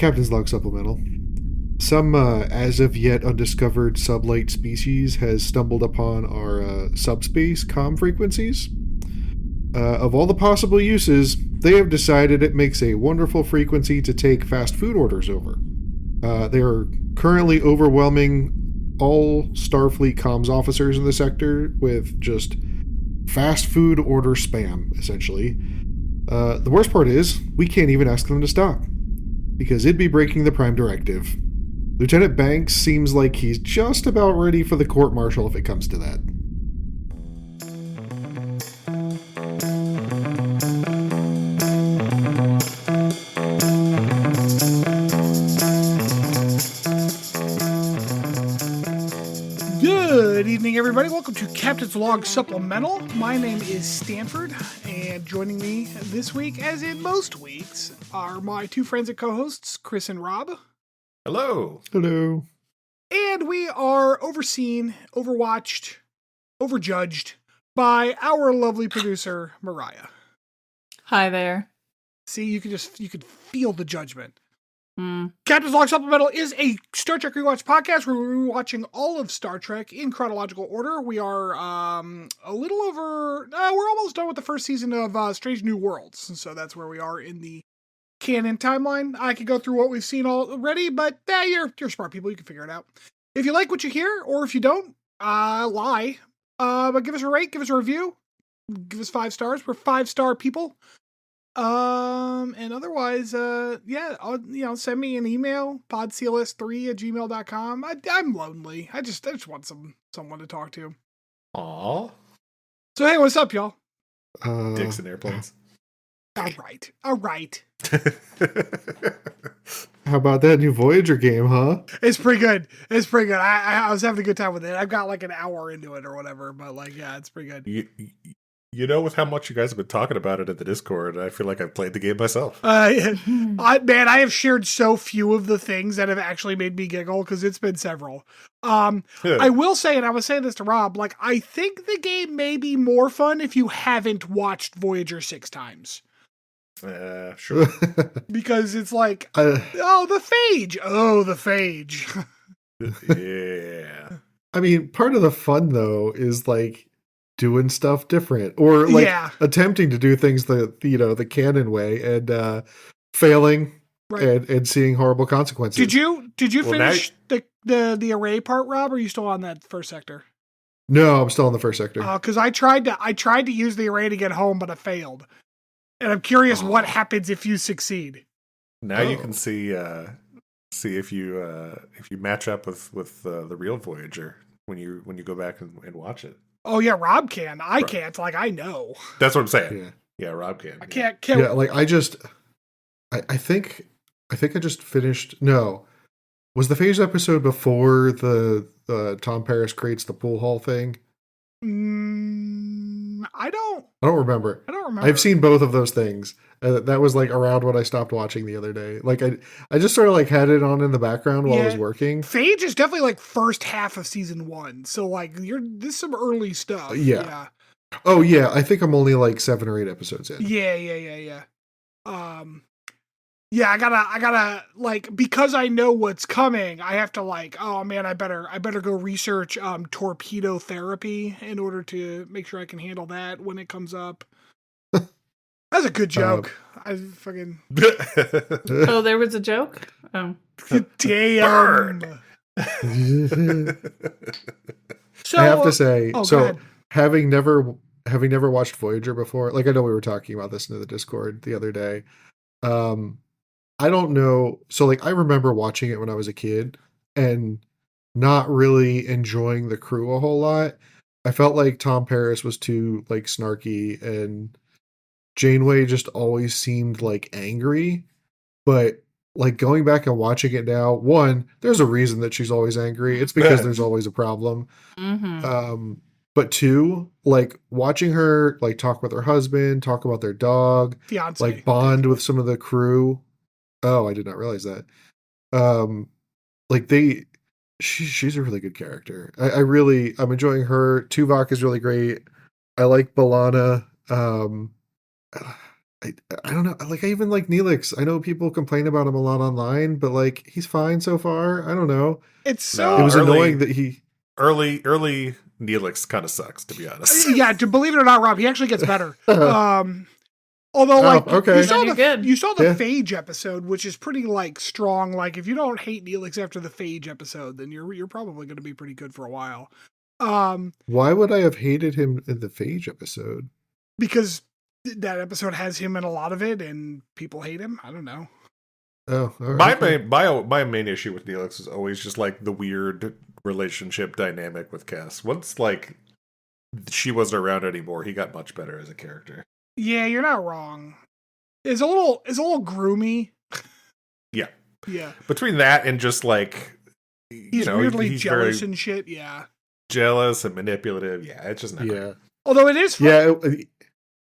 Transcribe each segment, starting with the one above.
Captain's Log Supplemental. Some as of yet undiscovered sublight species has stumbled upon our subspace comm frequencies. Of all the possible uses, they have decided it makes a wonderful frequency to take fast food orders over. They are currently overwhelming all Starfleet comms officers in the sector with just fast food order spam, essentially. The worst part is, we can't even ask them to stop, because it'd be breaking the Prime Directive. Lieutenant Banks seems like he's just about ready for the court-martial if it comes to that. Good evening, everybody. Welcome to Captain's Log Supplemental. My name is Stanford, and joining me this week, as in most weeks, are my two friends and co-hosts, Chris and Rob. Hello. Hello. And we are overseen, overwatched, overjudged by our lovely producer, Mariah. Hi there. See, you could feel the judgment. Captain's Log Supplemental is a Star Trek rewatch podcast where we're rewatching all of Star Trek in chronological order. We are we're almost done with the first season of Strange New Worlds. And so that's where we are in the canon timeline. I could go through what we've seen already, but you're smart people. You can figure it out. If you like what you hear, or if you don't, lie. But give us a rate, give us a review, give us 5 stars. We're 5-star people. And otherwise, send me an email, podcls3@gmail.com. I'm lonely. I just want someone to talk to. Aw. So, hey, what's up, y'all? Dicks and airplanes. All right. How about that new Voyager game, huh? It's pretty good. I was having a good time with it. I've got like an hour into it or whatever, but it's pretty good. You know, with how much you guys have been talking about it at the Discord, I feel like I've played the game myself. I have shared so few of the things that have actually made me giggle because it's been several. I will say, and I was saying this to Rob, I think the game may be more fun if you haven't watched Voyager 6 times. Sure. Because it's like, the phage. Yeah. I mean, part of the fun, though, is doing stuff different or attempting to do things the canon way and failing and seeing horrible consequences. Did you finish the array part, Rob, or are you still on that first sector? No, I'm still in the first sector. Because I tried to use the array to get home, but I failed. And I'm curious what happens if you succeed. Now you can see if you match up with the real Voyager when you go back and watch it. Oh yeah, Rob can. I can't. I know. That's what I'm saying. Yeah, Rob can. I can't. Yeah, I think I just finished. No, was the phase episode before the Tom Paris creates the pool hall thing? I don't remember. I've seen both of those things. That was around when I stopped watching the other day. I just sort of had it on in the background while I was working. Phage is definitely first half of season 1. So this is some early stuff. Yeah. Oh yeah, I think I'm only 7 or 8 episodes in. Yeah. I gotta because I know what's coming, I have to I better go research torpedo therapy in order to make sure I can handle that when it comes up. That's a good joke. I fucking Oh, there was a joke? Oh. Damn. So, I have to say, having never watched Voyager before, I know we were talking about this in the Discord the other day. I don't know. So I remember watching it when I was a kid and not really enjoying the crew a whole lot. I felt like Tom Paris was too snarky and Janeway just always seemed angry. But going back and watching it now, one, there's a reason that she's always angry. It's because there's always a problem. Mm-hmm. But two, watching her talk with her husband, talk about their dog, fiance, bond with some of the crew. Oh, I did not realize that. She's a really good character. I'm enjoying her. Tuvok is really great. I like B'Elanna. I don't know. Like, I even like Neelix. I know people complain about him a lot online, but like, he's fine so far. I don't know. It's so. It was annoying that he early Neelix kind of sucks, to be honest. Yeah, to believe it or not, Rob, he actually gets better. Although, like, okay. you saw the Yeah. Phage episode, which is pretty like strong. Like, if you don't hate Neelix after the Phage episode, then you're probably going to be pretty good for a while. Why would I have hated him in the Phage episode? Because that episode has him in a lot of it, and people hate him. I don't know. Oh, all right. My main issue with Neelix is always just like the weird relationship dynamic with Cass. Once like she wasn't around anymore, he got much better as a character. Yeah, you're not wrong. It's a little groomy. Yeah. Yeah. Between that and just like he's weirdly jealous and shit. Yeah. Jealous and manipulative. Yeah, it's just not great. Although it is fun. Yeah,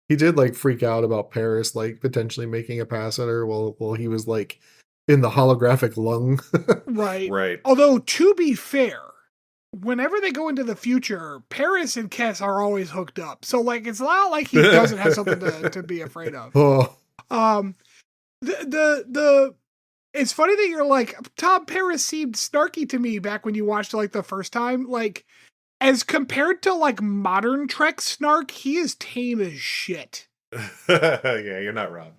he did like freak out about Paris like potentially making a pass at her while he was like in the holographic lung. Right. Although to be fair, whenever they go into the future, Paris and Kess are always hooked up. So like it's not like he doesn't have something to be afraid of. Oh. It's funny that you're like, Tom Paris seemed snarky to me back when you watched like the first time. Like, as compared to like modern Trek snark, he is tame as shit. Yeah, you're not wrong.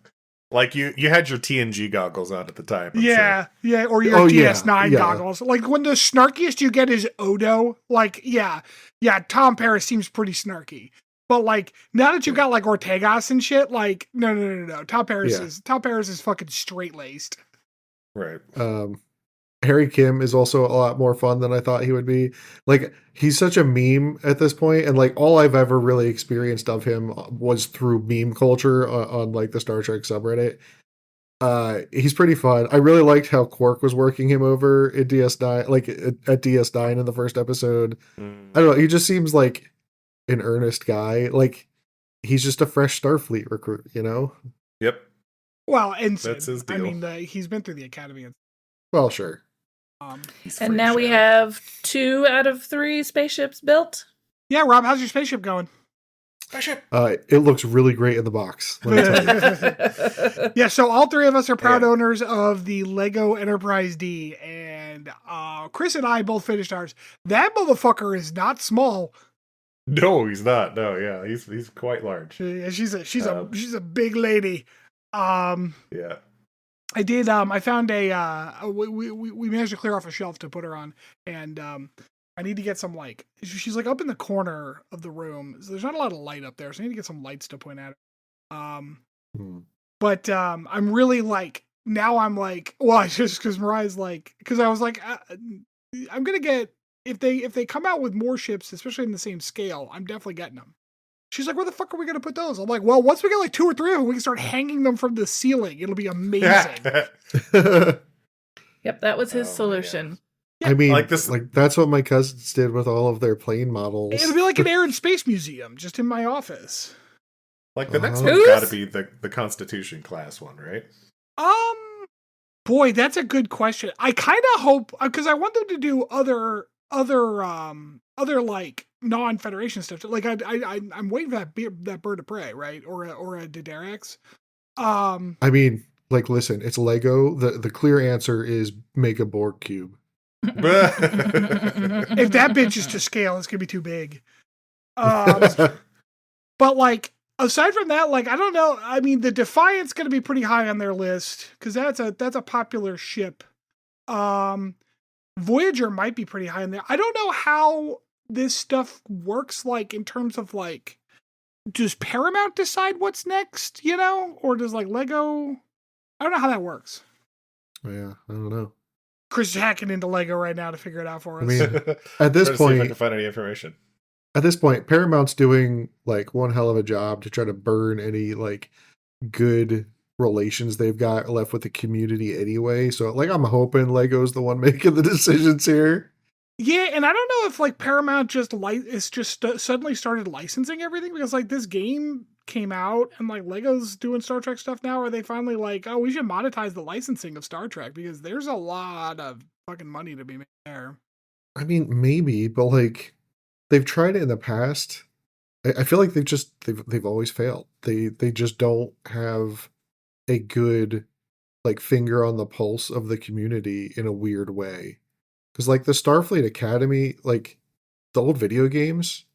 Like you had your TNG goggles on at the time. I'm yeah, sure. yeah, or your DS9 goggles. Like when the snarkiest you get is Odo. Like, yeah, Tom Paris seems pretty snarky. But like now that you've got like Ortegas and shit, like no. Tom Paris is fucking straight laced. Right. Harry Kim is also a lot more fun than I thought he would be. Like, he's such a meme at this point, and like all I've ever really experienced of him was through meme culture on like the Star Trek subreddit. He's pretty fun. I really liked how Quark was working him over at DS9, like at DS9 in the first episode. I don't know. He just seems like an earnest guy. Like, he's just a fresh Starfleet recruit, you know? Yep. Well, and that's his deal. I mean, he's been through the Academy. Well, sure. And now we have 2 out of 3 spaceships built. Yeah, Rob, how's your spaceship going? It looks really great in the box. Let me tell you. Yeah, so all 3 of us are proud owners of the Lego Enterprise D, and Chris and I both finished ours. That motherfucker is not small. No, he's not. No, yeah, he's quite large. Yeah, she's a big lady. Yeah. I did. I found we managed to clear off a shelf to put her on, and I need to get some like. She's like up in the corner of the room, so there's not a lot of light up there, so I need to get some lights to point at her. But I'm really like now. I'm like, well, just because Mariah's like, because I was like, I'm gonna get if they come out with more ships, especially in the same scale, I'm definitely getting them. She's like, where the fuck are we going to put those? I'm like, well, once we get like 2 or 3 of them, we can start hanging them from the ceiling. It'll be amazing. Yep, that was his solution. Yeah. I mean, like that's what my cousins did with all of their plane models. It'll be like an Air and Space Museum, just in my office. Like the next one's got to be the Constitution class one, right? Boy, that's a good question. I kind of hope, because I want them to do other like non-Federation stuff. Like I'm waiting for that bird of prey, right? Or a Diderax. I mean, like, listen, it's Lego. The clear answer is make a Borg cube. If that bitch is to scale, it's gonna be too big. But like, aside from that, like, I don't know. I mean, the Defiant's gonna be pretty high on their list because that's a popular ship. Voyager might be pretty high in there. I don't know how this stuff works, like, in terms of, like, does Paramount decide what's next, you know? Or does, like, Lego... I don't know how that works. Yeah, I don't know. Chris is hacking into Lego right now to figure it out for us. I mean, at this point... see if I can find any information. At this point, Paramount's doing, like, one hell of a job to try to burn any, like, good relations they've got left with the community anyway. So, like, I'm hoping Lego's the one making the decisions here. Yeah, and I don't know if like Paramount suddenly started licensing everything, because like this game came out and like Lego's doing Star Trek stuff now. Are they finally like, oh, we should monetize the licensing of Star Trek, because there's a lot of fucking money to be made there. I mean, maybe, but like they've tried it in the past. I feel like they've always failed. They just don't have a good like finger on the pulse of the community in a weird way. Because like the Starfleet Academy, like the old video games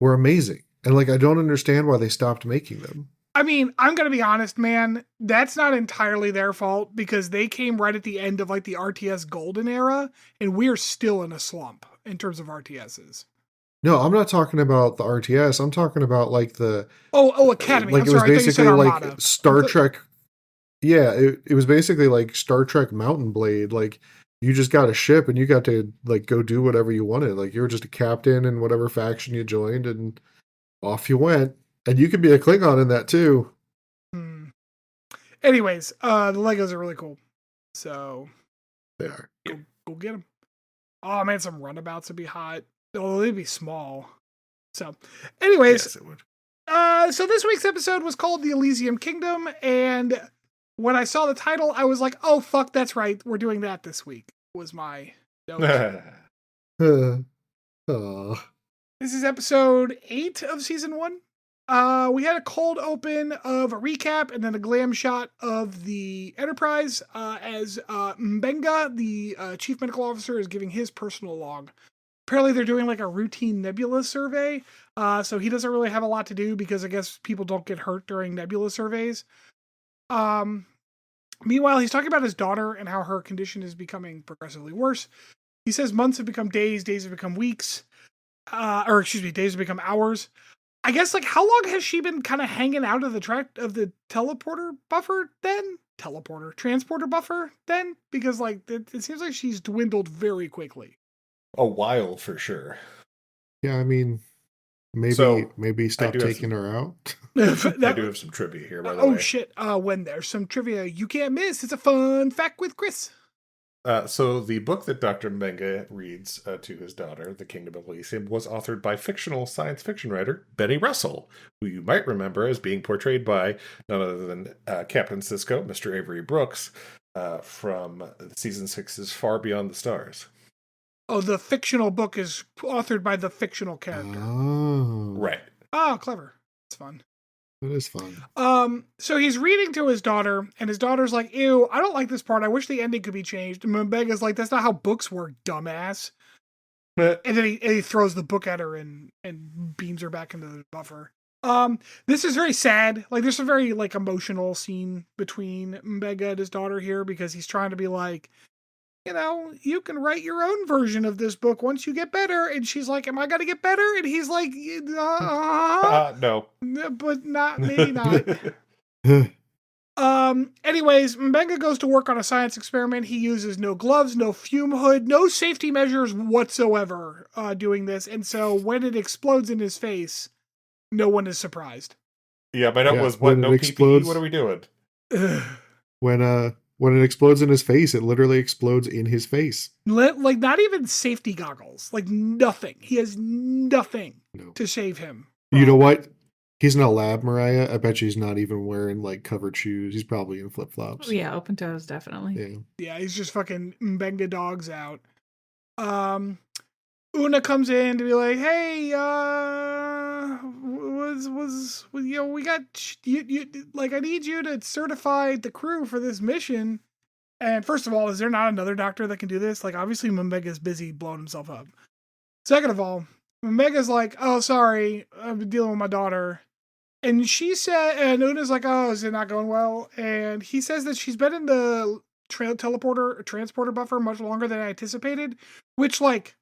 were amazing, and like I don't understand why they stopped making them. I mean, I'm going to be honest, man. That's not entirely their fault because they came right at the end of like the RTS golden era, and we're still in a slump in terms of RTSs. No, I'm not talking about the RTS. I'm talking about like the Academy. Like I'm it was sorry, I thought you said basically Armada. like Star Trek. Yeah, it was basically like Star Trek Mountain Blade. Like you just got a ship and you got to like go do whatever you wanted. Like you were just a captain in whatever faction you joined, and off you went. And you could be a Klingon in that too. Anyways, the Legos are really cool. So They are. go get them. Oh man, some runabouts would be hot. Oh, they'd be small. So, anyways, Yes, it would. So this week's episode was called The Elysian Kingdom, and when I saw the title, I was like, "Oh fuck, that's right, we're doing that this week." Was my note. This is episode 8 of season 1. We had a cold open of a recap and then a glam shot of the Enterprise as Mbenga, the chief medical officer, is giving his personal log. Apparently they're doing like a routine nebula survey, so he doesn't really have a lot to do because I guess people don't get hurt during nebula surveys. Meanwhile, he's talking about his daughter and how her condition is becoming progressively worse. He says months have become days have become weeks, days have become hours. I guess, like, how long has she been kind of hanging out of the transporter buffer then? Because, like, it seems like she's dwindled very quickly. A while for sure. Yeah, I mean, maybe stop taking her out. I do have some trivia here, by the way. Oh, shit. When there's some trivia you can't miss, it's a fun fact with Chris. So the book that Dr. Mbenga reads to his daughter, The Kingdom of Elysium, was authored by fictional science fiction writer Benny Russell, who you might remember as being portrayed by none other than Captain Sisko, Mr. Avery Brooks, from Season 6's Far Beyond the Stars. Oh, the fictional book is authored by the fictional character. Oh. Right. Oh, clever. It's fun. That is fun. So he's reading to his daughter, and his daughter's like, "Ew, I don't like this part. I wish the ending could be changed." And Mbenga's like, "That's not how books work, dumbass." And then he throws the book at her and beams her back into the buffer. This is very sad. Like, there's a very like emotional scene between Mbenga and his daughter here because he's trying to be like, you know, you can write your own version of this book once you get better. And she's like, am I going to get better? And he's like, no. But maybe not. Anyways, Mbenga goes to work on a science experiment. He uses no gloves, no fume hood, no safety measures whatsoever doing this. And so when it explodes in his face, no one is surprised. Yeah, my note was, what, no PPE? What are we doing? When it explodes in his face, it literally explodes in his face. Like, not even safety goggles. Like, nothing. He has nothing to save him. You know what? He's in a lab, Mariah. I bet you he's not even wearing, like, covered shoes. He's probably in flip-flops. Oh, yeah, open toes, definitely. Yeah, he's just fucking Mbenga dogs out. Una comes in to be like, hey, we got you like, I need you to certify the crew for this mission. And first of all, is there not another doctor that can do this? Like, obviously Mbenga's busy blowing himself up. Second of all, Mbenga's like, oh, sorry, I'm dealing with my daughter. And and Una's like, oh, is it not going well? And he says that she's been in the transporter buffer much longer than I anticipated, which, like,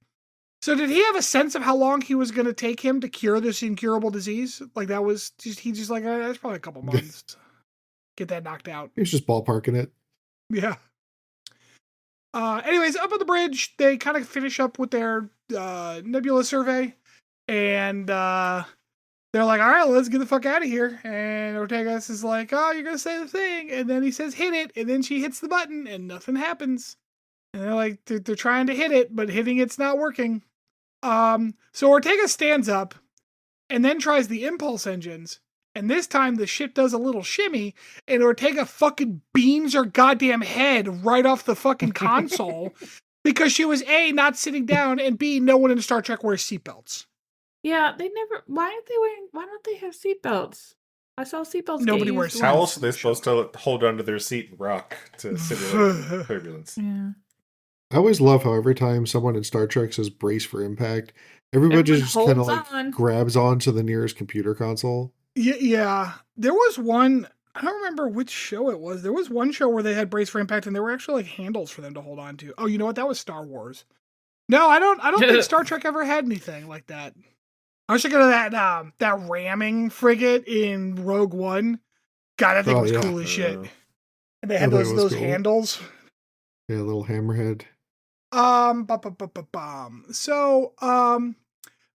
so did he have a sense of how long he was going to take him to cure this incurable disease? Like, that was just like, that's probably a couple months. Get that knocked out. He's just ballparking it. Yeah. Anyways, up on the bridge, they kind of finish up with their nebula survey, and they're like, all right, let's get the fuck out of here. And Ortegas is like, oh, you're going to say the thing. And then he says, hit it. And then she hits the button and nothing happens. And they're like, they're trying to hit it, but hitting it's not working. So Ortega stands up and then tries the impulse engines. And this time the ship does a little shimmy and Ortega fucking beams her goddamn head right off the fucking console because she was A, not sitting down, and B, no one in Star Trek wears seatbelts. Yeah, they never. Why aren't they wearing? Why don't they have seatbelts? I saw seatbelts. Nobody get wears used How seatbelts. else are they supposed to hold onto their seat and rock to simulate turbulence? Yeah. I always love how every time someone in Star Trek says brace for impact, everybody Everyone just kind of holds on. grabs onto the nearest computer console. Yeah. There was one, I don't remember which show it was. There was one show where they had brace for impact and there were actually like handles for them to hold on to. Oh, you know what? That was Star Wars. No, I don't think Star Trek ever had anything like that. I was thinking of that ramming frigate in Rogue One. God, I think it was cool as shit. And they had those cool. handles. Yeah, a little hammerhead. So,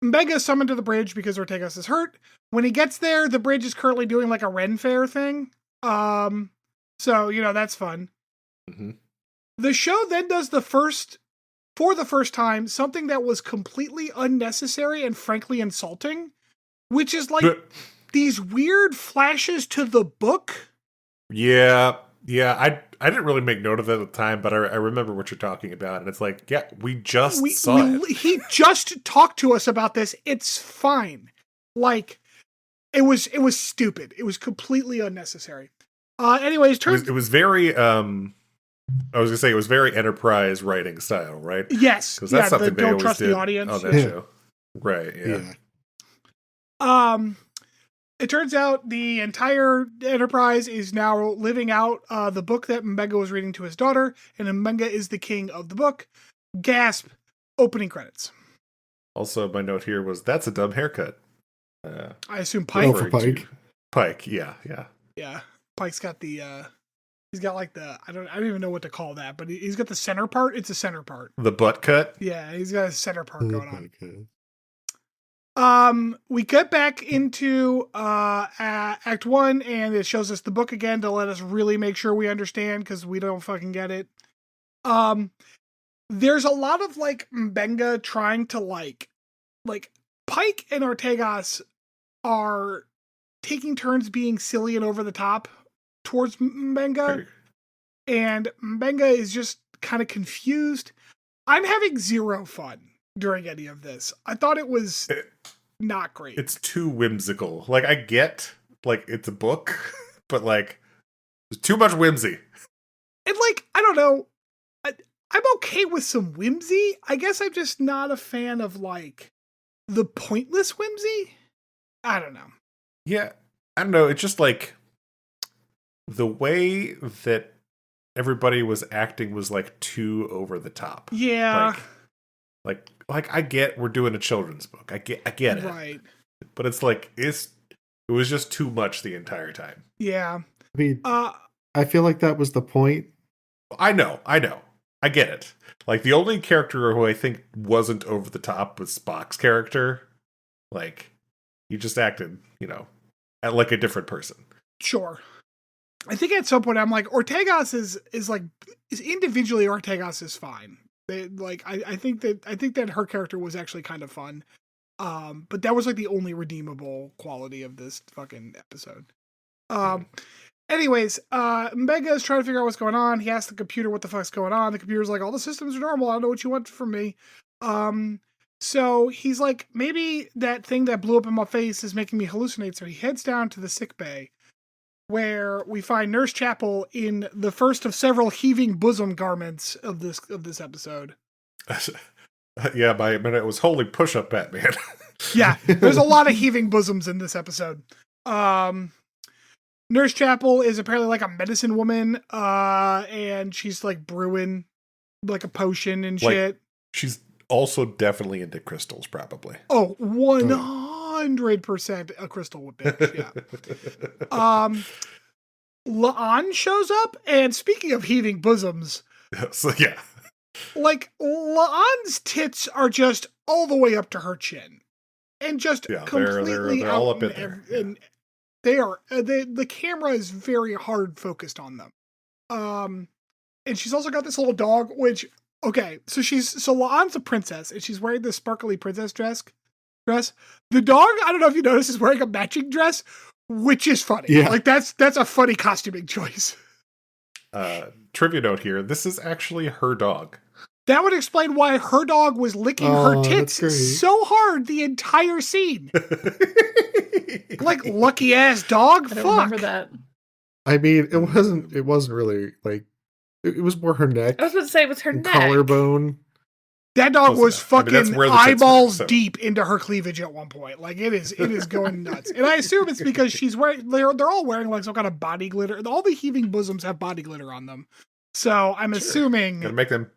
Mbega is summoned to the bridge because Ortegas is hurt. When he gets there, the bridge is currently doing like a Ren Fair thing. So, that's fun. Mm-hmm. The show then does for the first time, something that was completely unnecessary and frankly insulting, which is like these weird flashes to the book. Yeah. I didn't really make note of it at the time, but I remember what you're talking about, and it's like, yeah, we just saw it. He just talked to us about this. It's fine. Like, it was stupid. It was completely unnecessary. Anyways, it was very I was gonna say it was very Enterprise writing style, right? Yes, because that's something they don't always trust did the audience on that show, right? Yeah. It turns out the entire Enterprise is now living out the book that Mbenga was reading to his daughter, and Mbenga is the king of the book. Gasp! Opening credits. Also, my note here was that's a dumb haircut. I assume Pike. For Pike. Pike, yeah. Yeah, Pike's got the. He's got like the I don't even know what to call that, but he's got the center part. It's a center part. The butt cut. Yeah, he's got a center part going on. We get back into Act 1, and it shows us the book again to let us really make sure we understand because we don't fucking get it. There's a lot of like Mbenga trying to like Pike and Ortegas are taking turns being silly and over the top towards Mbenga, and Mbenga is just kind of confused. I'm having zero fun during any of this. I thought it was not great. It's too whimsical. Like, I get, like, it's a book, but, like, there's too much whimsy. And, like, I don't know. I'm okay with some whimsy. I guess I'm just not a fan of, like, the pointless whimsy. I don't know. Yeah. I don't know. It's just, like, the way that everybody was acting was, like, too over the top. Yeah. Like I get we're doing a children's book. I get it. Right. But it's like it was just too much the entire time. Yeah. I mean, I feel like that was the point. I know. I get it. Like, the only character who I think wasn't over the top was Spock's character. Like, he just acted, like a different person. Sure. I think at some point I'm like, Ortegas is individually Ortegas is fine. I think that her character was actually kind of fun. But that was like the only redeemable quality of this fucking episode. Anyways, Mbenga is trying to figure out what's going on. He asks the computer what the fuck's going on. The computer's like, all the systems are normal. I don't know what you want from me. So he's like, maybe that thing that blew up in my face is making me hallucinate. So he heads down to the sick bay, where we find Nurse Chapel in the first of several heaving bosom garments of this episode. Yeah, by a minute it was holy push-up Batman. Yeah, there's a lot of heaving bosoms in this episode. Nurse Chapel is apparently like a medicine woman, and she's like brewing like a potion and shit. She's also definitely into crystals, probably. Oh, 100% a crystal bitch, yeah. La'an shows up, and speaking of heaving bosoms, so yeah, like La'an's tits are just all the way up to her chin, and just completely they're all up in there. And they are the camera is very hard focused on them. And she's also got this little dog, which so La'an's a princess, and she's wearing this sparkly princess dress. The dog, I don't know if you noticed, is wearing a matching dress, which is funny. Yeah. Like that's a funny costuming choice. Trivia note here: this is actually her dog. That would explain why her dog was licking her tits that's great. so hard the entire scene. Like, lucky ass dog. I Fuck. don't remember that. I mean, it wasn't really like it was more her neck. I was about to say it was her and neck. collarbone. That dog Close was enough. I mean, that's fucking where the tits were, eyeballs so. deep into her cleavage at one point. Like it is going nuts. And I assume it's because she's wearing they're all wearing like some kind of body glitter. All the heaving bosoms have body glitter on them. So I'm assuming Gotta make them.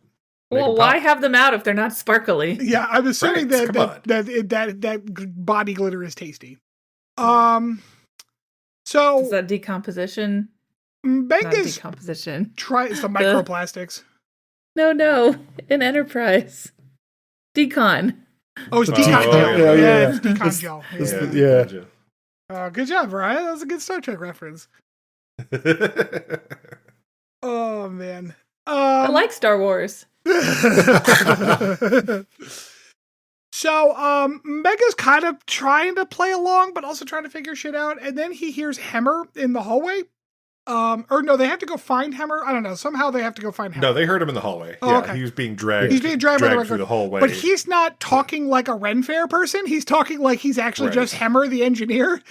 Well, why have them out if they're not sparkly? Yeah, I'm assuming Right, that body glitter is tasty. Is So that decomposition? Not Benga's decomposition. it's the microplastics. No. In Enterprise. Decon. Oh, it's Oh, decon gel. yeah. Yeah, it's decon gel. Yeah. Good job, Brian. That was a good Star Trek reference. Oh man. I like Star Wars. So, Mega's kind of trying to play along, but also trying to figure shit out. And then he hears Hemmer in the hallway. Or no, they have to go find Hemmer. I don't know. Somehow they have to go find Hemmer. No, they heard him in the hallway. Oh, Yeah, okay. he was being dragged. He's being dragged by the through the hallway. But he's not talking like a Ren Fair person. He's talking like he's actually Right. just Hemmer, the engineer.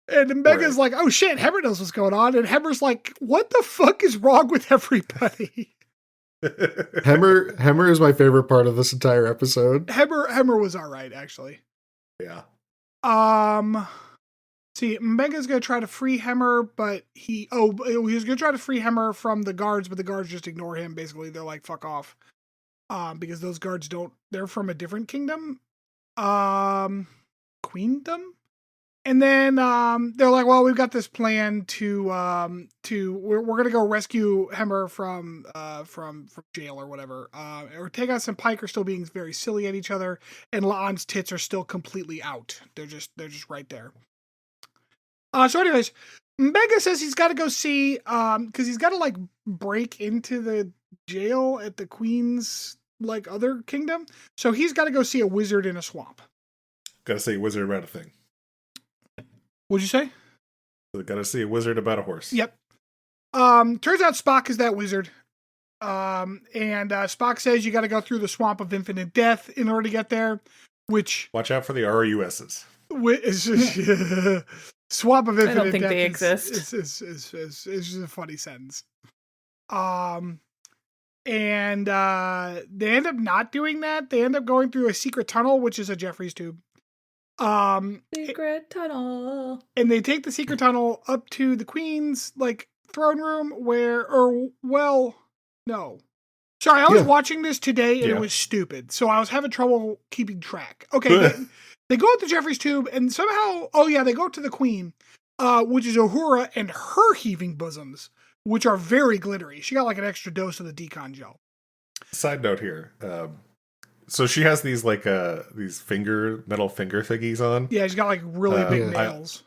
And Mega's Right. like, oh shit, Hemmer knows what's going on. And Hemmer's like, what the fuck is wrong with everybody? Hemmer is my favorite part of this entire episode. Hemmer was all right, actually. Yeah. See, Mega's gonna try to free Hemmer, but he was gonna try to free Hemmer from the guards, but the guards just ignore him. Basically, they're like, fuck off. Because those guards they're from a different kingdom. Queendom? And then they're like, well, we've got this plan we're gonna go rescue Hemmer from jail or whatever. Ortegas and Pike are still being very silly at each other, and La'an's tits are still completely out. They're just right there. So anyways, Mega says he's got to go see, because he's got to like break into the jail at the Queen's like other kingdom. So he's got to go see a wizard in a swamp. Gotta see a wizard about a thing. What'd you say? Gotta see a wizard about a horse. Yep. Turns out Spock is that wizard. And Spock says you got to go through the swamp of infinite death in order to get there, which Watch out for the RUSs. swamp of infinite I don't think death they exist. is just a funny sentence. And they end up not doing that. They end up going through a secret tunnel, which is a Jeffries tube. Secret tunnel. And they take the secret tunnel up to the Queen's like throne room no. Sorry, I was watching this today and it was stupid. So I was having trouble keeping track. Okay, they go up the Jeffries tube and somehow, they go up to the Queen, which is Uhura and her heaving bosoms, which are very glittery. She got like an extra dose of the decon gel. Side note here. So she has these like these metal finger thingies on. Yeah, she's got like really big nails.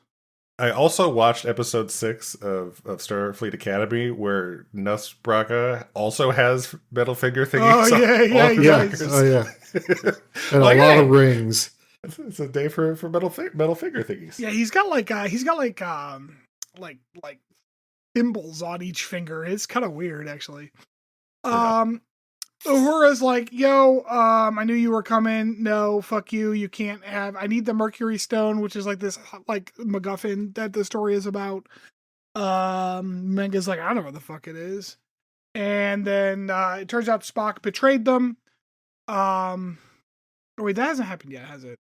I also watched episode 6 of Starfleet Academy where Nusbraka also has metal finger thingies. And a lot of rings. It's a day for metal finger thingies. Yeah, he's got like thimbles on each finger. It's kind of weird, actually. Uhura's like, yo, I knew you were coming. No, fuck you. You can't have. I need the Mercury Stone, which is like this like MacGuffin that the story is about. Menga's like, I don't know what the fuck it is. And then it turns out Spock betrayed them. Wait, that hasn't happened yet, has it?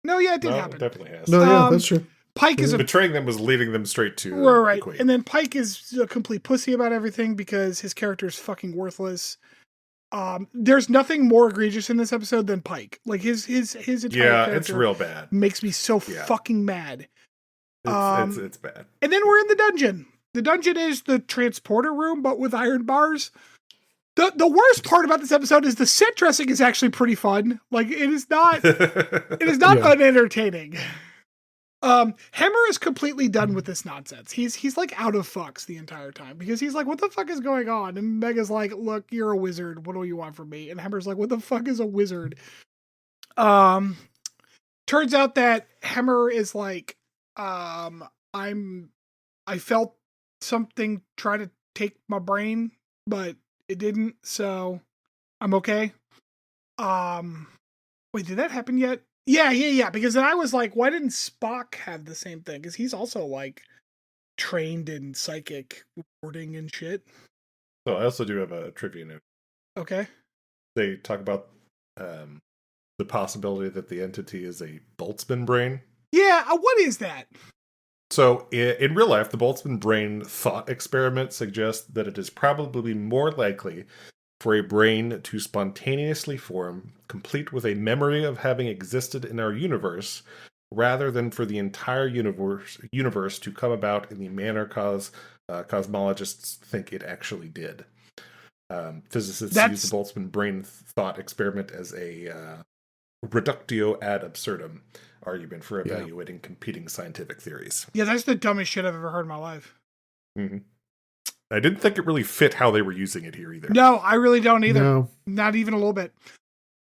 No, yeah, it did happen. It definitely has. No, yeah, that's true. Pike is betraying them was leading them straight to right. the Queen. And then Pike is a complete pussy about everything because his character is fucking worthless. There's nothing more egregious in this episode than Pike. Like his entire character it's real bad. Makes me so fucking mad. It's bad. And then we're in the dungeon. The dungeon is the transporter room, but with iron bars. The worst part about this episode is the set dressing is actually pretty fun. Like it is not unentertaining. Hemmer is completely done with this nonsense. He's like out of fucks the entire time because he's like, what the fuck is going on? And Mega's like, look, you're a wizard. What do you want from me? And Hemmer's like, what the fuck is a wizard? Turns out that Hemmer is like, I felt something try to take my brain, but it didn't, so I'm okay. Wait, did that happen yet? Yeah. Because then I was like, why didn't Spock have the same thing? Because he's also like trained in psychic reporting and shit. So I also do have a trivia note. Okay. They talk about the possibility that the entity is a Boltzmann brain. Yeah, what is that? So in real life, the Boltzmann brain thought experiment suggests that it is probably more likely for a brain to spontaneously form, complete with a memory of having existed in our universe, rather than for the entire universe to come about in the manner cosmologists think it actually did. Physicists use the Boltzmann brain thought experiment as a reductio ad absurdum argument for evaluating competing scientific theories. Yeah, that's the dumbest shit I've ever heard in my life. Mm-hmm. I didn't think it really fit how they were using it here either. No, I really don't either. No. Not even a little bit.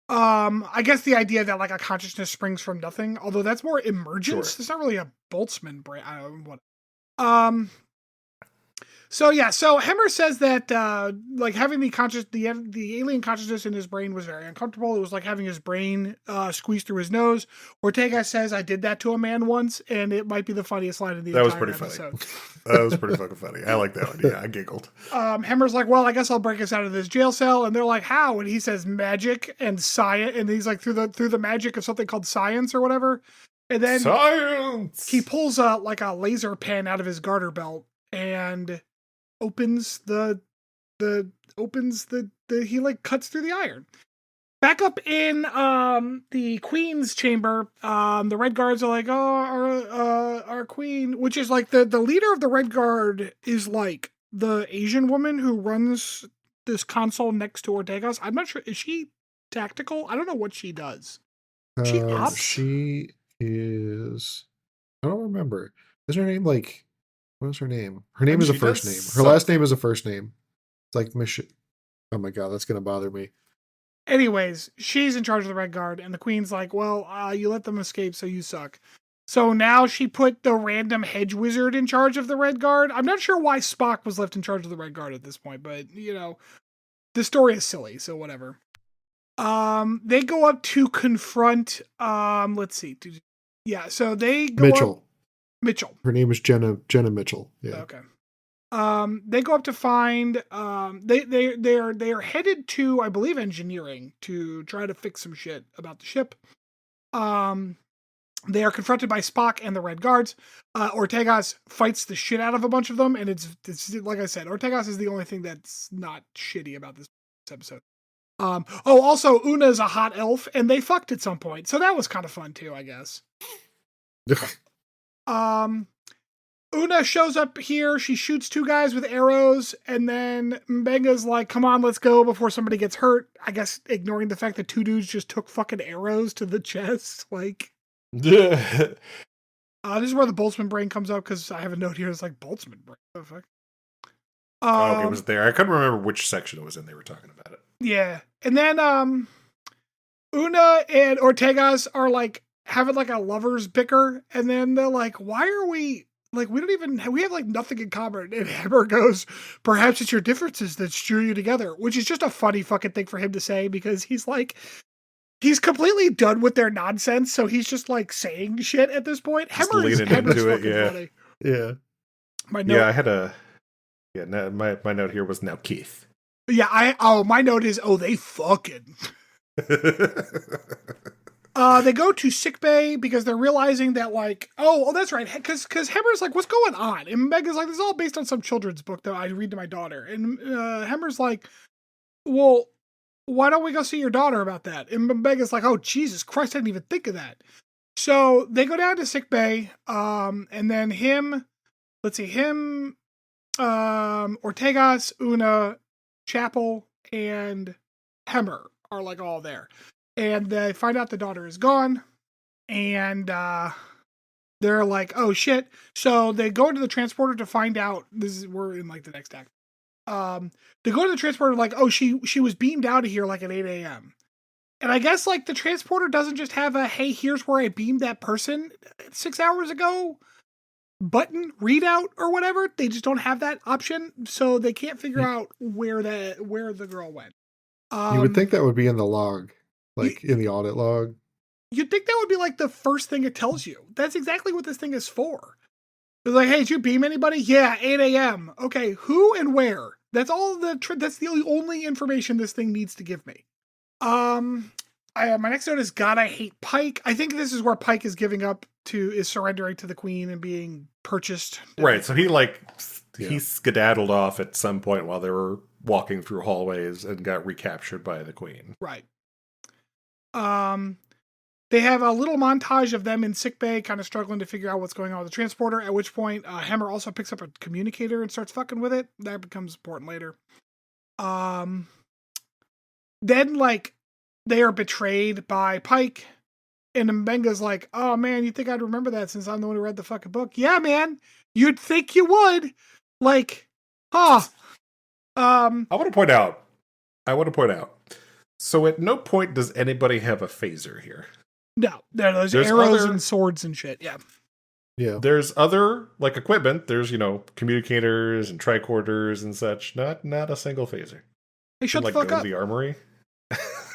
I guess the idea that like a consciousness springs from nothing, although that's more emergence. Sure. It's not really a Boltzmann brain. I don't know what. So Hemmer says that like having the alien consciousness in his brain was very uncomfortable. It was like having his brain squeezed through his nose. Ortega says, "I did that to a man once," and it might be the funniest line of the entire episode. That was pretty funny. That was pretty fucking funny. I like that one. Yeah, I giggled. Hemmer's like, "Well, I guess I'll break us out of this jail cell," and they're like, "How?" And he says, "Magic and science," and he's like, "Through the magic of something called science or whatever." And then science. He pulls a laser pen out of his garter belt and opens he like cuts through the iron. Back up in the Queen's chamber, the Red Guards are like, "Oh, our Queen," which is like the leader of the Red Guard is like the Asian woman who runs this console next to Ortega's. I'm not sure, is she tactical? I don't know what she does. She ops? She is. I don't remember. Is her name like? What is her name? Her name is a first name. Her last name is a first name. It's like Mission. Oh my god, that's gonna bother me. Anyways, she's in charge of the Red Guard, and the Queen's like, "Well, you let them escape, so you suck." So now she put the random hedge wizard in charge of the Red Guard. I'm not sure why Spock was left in charge of the Red Guard at this point, but the story is silly, so whatever. They go up to confront. Let's see. Yeah, so they go Mitchell. Her name is Jenna Mitchell. Yeah. Okay. They go up to find. They are headed to, I believe, engineering to try to fix some shit about the ship. They are confronted by Spock and the Red Guards. Ortegas fights the shit out of a bunch of them, and it's like I said, Ortegas is the only thing that's not shitty about this episode. Also, Una's a hot elf, and they fucked at some point, so that was kind of fun too, I guess. Una shows up here. She shoots two guys with arrows, and then Mbenga's like, "Come on, let's go before somebody gets hurt." I guess ignoring the fact that two dudes just took fucking arrows to the chest. Like, this is where the Boltzmann brain comes up, because I have a note here. It's like, Boltzmann brain. What the fuck? Okay, it was there. I couldn't remember which section it was in. They were talking about it. Yeah, and then Una and Ortegas are like having like a lovers bicker, and then they're like, "Why are we like, we have like nothing in common?" And Hammer goes, "Perhaps it's your differences that drew you together," which is just a funny fucking thing for him to say, because he's like, he's completely done with their nonsense, so he's just like saying shit at this point. Hammer's into it, yeah. Funny. Yeah. My note, my note here was now Keith. Yeah, my note is, they fucking. They go to sickbay because they're realizing that, like, that's right, because Hemmer's like, "What's going on?" And Megan's like, "This is all based on some children's book that I read to my daughter." And Hemmer's like, "Well, why don't we go see your daughter about that?" And Megan's like, "Oh, Jesus Christ, I didn't even think of that." So they go down to sickbay, and then Ortegas, Una, Chapel, and Hemmer are like all there. And they find out the daughter is gone, and they're like, "Oh shit!" So they go into the transporter to find out. We're in like the next act. They go to the transporter like, "Oh, she was beamed out of here like at 8 a.m." And I guess like the transporter doesn't just have a, "Hey, here's where I beamed that person 6 hours ago" button readout or whatever. They just don't have that option, so they can't figure out where the girl went. You would think that would be in the log. like in the audit log. You'd think that would be like the first thing it tells you. That's exactly what this thing is for. It's like, hey, did you beam anybody? Yeah, 8 a.m. Okay, who and where? That's all that's the only information this thing needs to give me. My next note is, God, I hate Pike. I think this is where Pike is surrendering to the Queen and being purchased. Right, so he skedaddled off at some point while they were walking through hallways and got recaptured by the Queen. Right. They have a little montage of them in sickbay, kind of struggling to figure out what's going on with the transporter, at which point Hemmer also picks up a communicator and starts fucking with it. That becomes important later. Then, like, they are betrayed by Pike, and Mbenga's like, oh, man, you think I'd remember that since I'm the one who read the fucking book? Yeah, man, you'd think you would. Like, huh. I want to point out, so at no point does anybody have a phaser here. No, there's arrows and swords and shit. Yeah. Yeah. There's other like equipment. There's, communicators and tricorders and such. Not a single phaser. Hey, shut the fuck up. To the armory.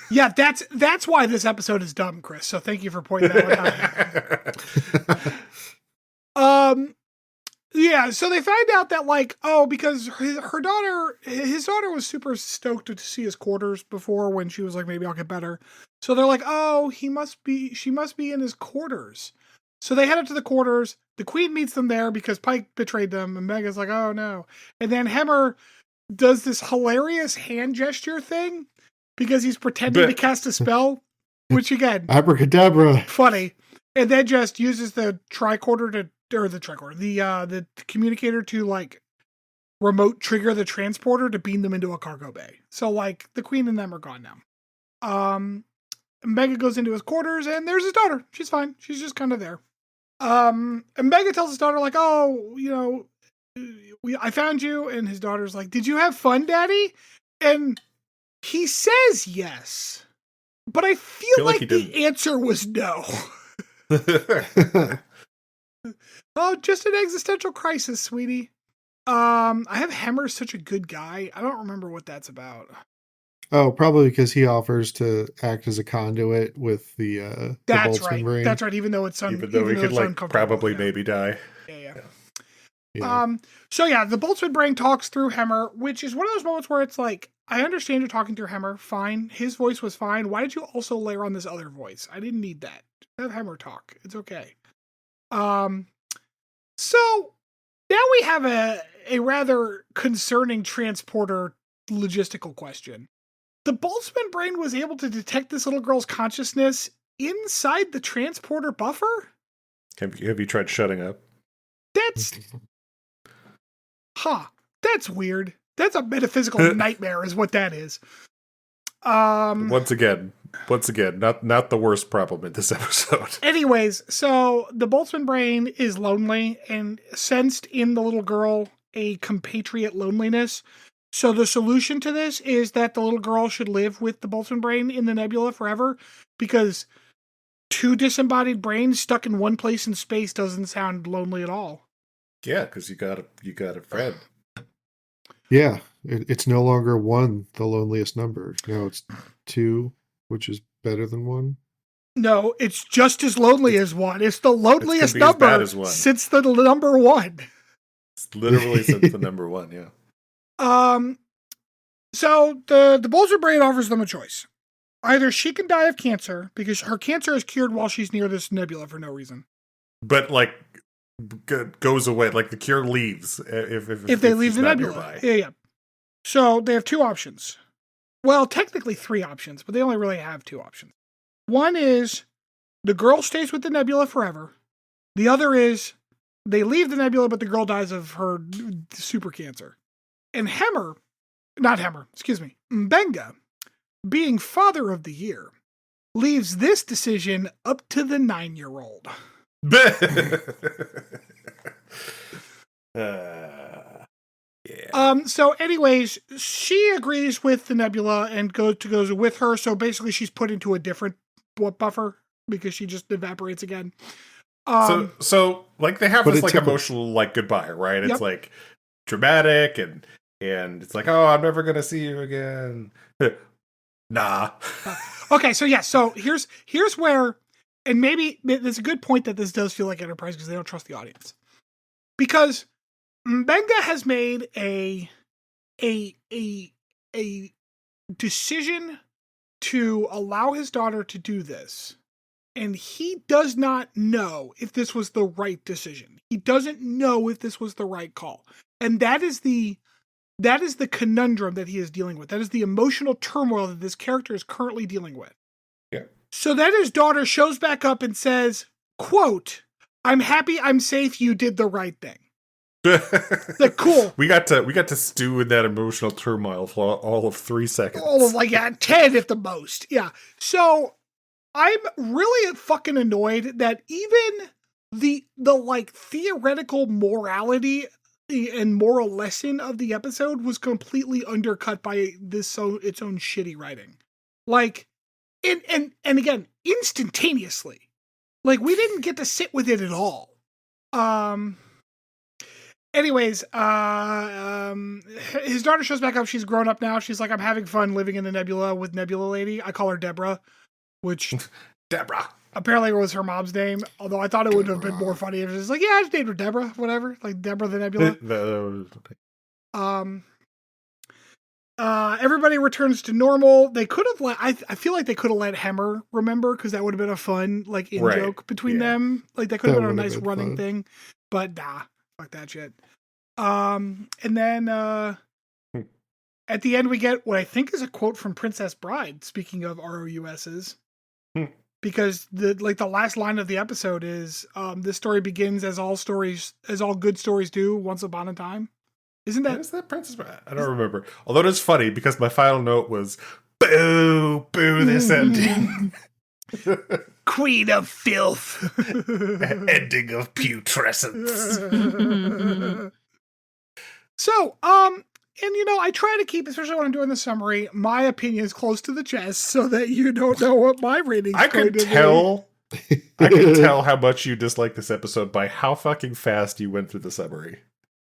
Yeah, that's why this episode is dumb, Chris. So thank you for pointing that out. Yeah, so they find out that, like, because his daughter was super stoked to see his quarters before, when she was like, maybe I'll get better. So they're like, she must be in his quarters. So they head up to the quarters. The Queen meets them there because Pike betrayed them, and Mega's like, oh no. And then Hemmer does this hilarious hand gesture thing because he's pretending to cast a spell, which again, abracadabra, funny. And then just uses the the communicator to, like, remote trigger the transporter to beam them into a cargo bay. So, like, the Queen and them are gone now. Mega goes into his quarters, and there's his daughter. She's fine. She's just kind of there. And Mega tells his daughter, like, I found you. And his daughter's like, did you have fun, Daddy? And he says yes. But I feel like the answer was no. Oh, just an existential crisis, sweetie. I have Hemmer such a good guy. I don't remember what that's about. Oh, probably because he offers to act as a conduit with the Boltzmann brain. That's right. Even though it's even though he could, like, probably maybe die. Yeah. So yeah, the Boltzmann brain talks through Hemmer, which is one of those moments where it's like, I understand you're talking through Hemmer. Fine. His voice was fine. Why did you also layer on this other voice? I didn't need that. Have Hemmer talk. It's okay. So now we have a rather concerning transporter logistical question. The Boltzmann brain was able to detect this little girl's consciousness inside the transporter buffer? Have you tried shutting up? That's weird. That's a metaphysical nightmare is what that is. Once again, not the worst problem in this episode. Anyways, so the Boltzmann brain is lonely and sensed in the little girl a compatriot loneliness. So the solution to this is that the little girl should live with the Boltzmann brain in the nebula forever, because two disembodied brains stuck in one place in space doesn't sound lonely at all. Yeah, because you got a friend. Yeah, it's no longer one, the loneliest number. It's two, which is better than one. No, it's just as lonely as one. It's the loneliest number since the number one. It's literally since the number one, yeah. So the Boltzmann brain offers them a choice. Either she can die of cancer because her cancer is cured while she's near this nebula for no reason. But, like, goes away. Like, the cure leaves if they leave the nebula. Nearby. Yeah. So they have two options. Well, technically three options, but they only really have two options. One is the girl stays with the nebula forever. The other is they leave the nebula, but the girl dies of her super cancer. And Mbenga, being father of the year, leaves this decision up to the 9-year-old. Yeah. So anyways, she agrees with the nebula and goes with her. So basically she's put into a different buffer because she just evaporates again. So like they have this like emotional like goodbye, right? It's like dramatic and it's like, oh, I'm never gonna see you again. Nah. Okay, so here's where, and maybe there's a good point that this does feel like Enterprise because they don't trust the audience. Because Mbenga has made a decision to allow his daughter to do this, and he does not know if this was the right decision. He doesn't know if this was the right call, and that is the conundrum that he is dealing with. That is the emotional turmoil that this character is currently dealing with. Yeah. So then his daughter shows back up and says, quote, "I'm happy, I'm safe, you did the right thing." Like, cool. We got to stew in that emotional turmoil for all of 3 seconds. All of 10 at the most. Yeah. So I'm really fucking annoyed that even the theoretical morality and moral lesson of the episode was completely undercut by its own shitty writing. And again, instantaneously. We didn't get to sit with it at all. Anyways, his daughter shows back up. She's grown up now. She's like, "I'm having fun living in the Nebula with Nebula Lady." I call her Deborah, which Deborah apparently was her mom's name. Although I thought it would have been more funny if it was like, "Yeah, I just named her Deborah," whatever, like Deborah the Nebula. Everybody returns to normal. They could have let. I feel like they could have let Hemmer remember because that would have been a fun in-joke between them. That could have been a nice running thing. But nah. Fuck that shit. And then at the end we get what I think is a quote from Princess Bride, speaking of ROUSs. Because the last line of the episode is this story begins as all good stories do, once upon a time. Isn't that? Is that Princess Bride? I don't remember. Although it is funny because my final note was boo this ending. Queen of filth. Ending of putrescence. So, and I try to keep, especially when I'm doing the summary, my opinions close to the chest so that you don't know what my rating's I could tell how much you dislike this episode by how fucking fast you went through the summary.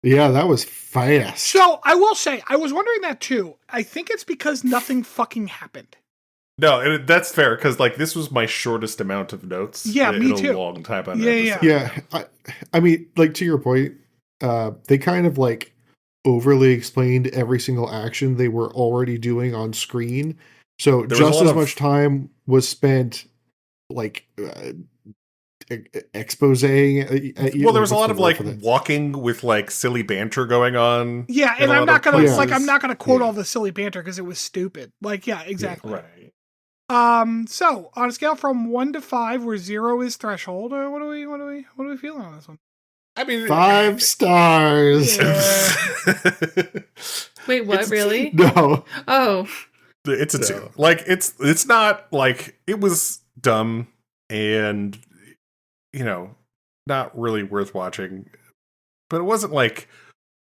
Yeah, that was fast. So, I will say, I was wondering that too. I think it's because nothing fucking happened. No, that's fair, because this was my shortest amount of notes me too. A long time on Yeah. I mean, to your point, they kind of overly explained every single action they were already doing on screen. So just as much time was spent exposing. Well, there was a lot of walking with silly banter going on. Yeah, and I'm not gonna quote all the silly banter because it was stupid. Yeah, exactly. Yeah, right. So on a scale from 1 to 5, where 0 is threshold, what are we feeling on this one? I mean, 5 stars. Yeah. Wait, what? Really? No. Oh, it's a 2. It's not it was dumb and not really worth watching, but it wasn't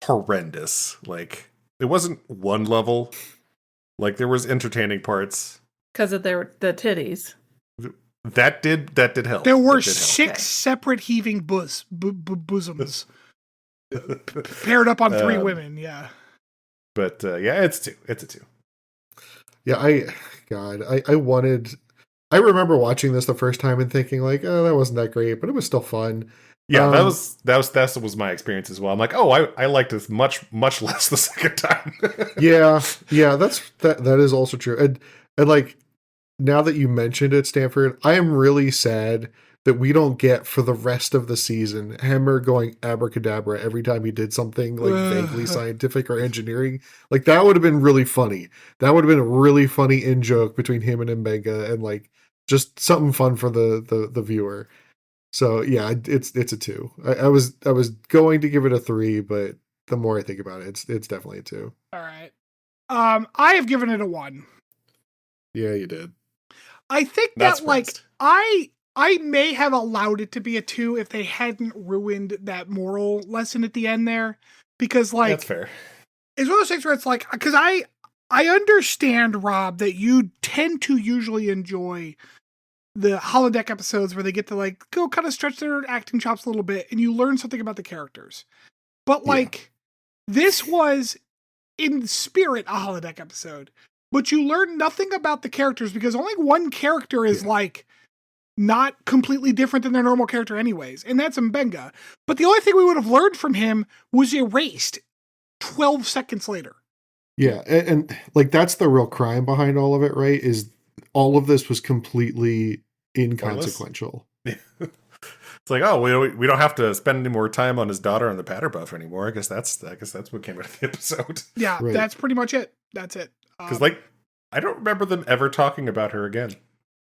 horrendous. It wasn't one level. There was entertaining parts. Because of the titties. That did help. There were 6 separate heaving bosoms paired up on 3 women. Yeah. But yeah, it's a 2. Yeah, I remember watching this the first time and thinking oh, that wasn't that great, but it was still fun. Yeah, that was my experience as well. I'm I liked this much less the second time. yeah, that is also true. And now that you mentioned it, Stanford, I am really sad that we don't get for the rest of the season Hemmer going abracadabra every time he did something vaguely scientific or engineering. That would have been really funny. That would have been a really funny in-joke between him and Mbenga and just something fun for the viewer. So yeah, it's a 2. I was going to give it a 3, but the more I think about it, it's definitely a 2. All right. I have given it a 1. Yeah, you did. I think that I may have allowed it to be a 2 if they hadn't ruined that moral lesson at the end there, because that's fair. It's one of those things where it's because I understand, Rob, that you tend to usually enjoy the holodeck episodes where they get to go kind of stretch their acting chops a little bit and you learn something about the characters. But this was in spirit a holodeck episode. but you learn nothing about the characters because only one character is like not completely different than their normal character anyways, and that's Mbenga. But the only thing we would have learned from him was erased 12 seconds later. Yeah, and like that's the real crime behind all of it, right? Is all of this was completely inconsequential. It's like, oh, we don't have to spend any more time on his daughter on the patter buff anymore. I guess that's what came out of the episode. Yeah, Right. That's pretty much it. That's it. Because I don't remember them ever talking about her again.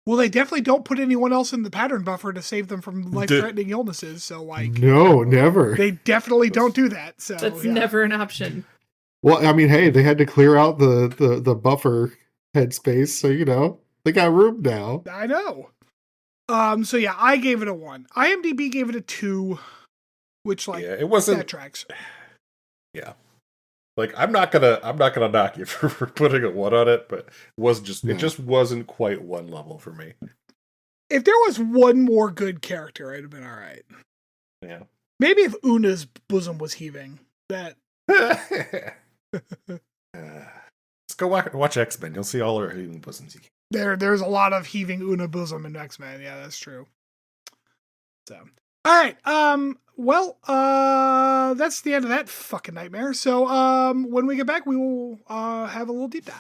Well, they definitely don't put anyone else in the pattern buffer to save them from life-threatening illnesses. So, no, never. They definitely don't do that. So that's never an option. Well, I mean, hey, they had to clear out the buffer headspace, so they got room now. I know. So yeah, I gave it a 1. IMDb gave it a 2, which it wasn't that tracks. Yeah. I'm not gonna knock you for putting a 1 on it, but it just wasn't quite one level for me. If there was one more good character, I'd have been all right. Yeah. Maybe if Una's bosom was heaving, that. Let's go watch X-Men. You'll see all her heaving bosoms. There's a lot of heaving Una bosom in X-Men. Yeah, that's true. So, all right. Well, that's the end of that fucking nightmare. So, when we get back, we will have a little deep dive.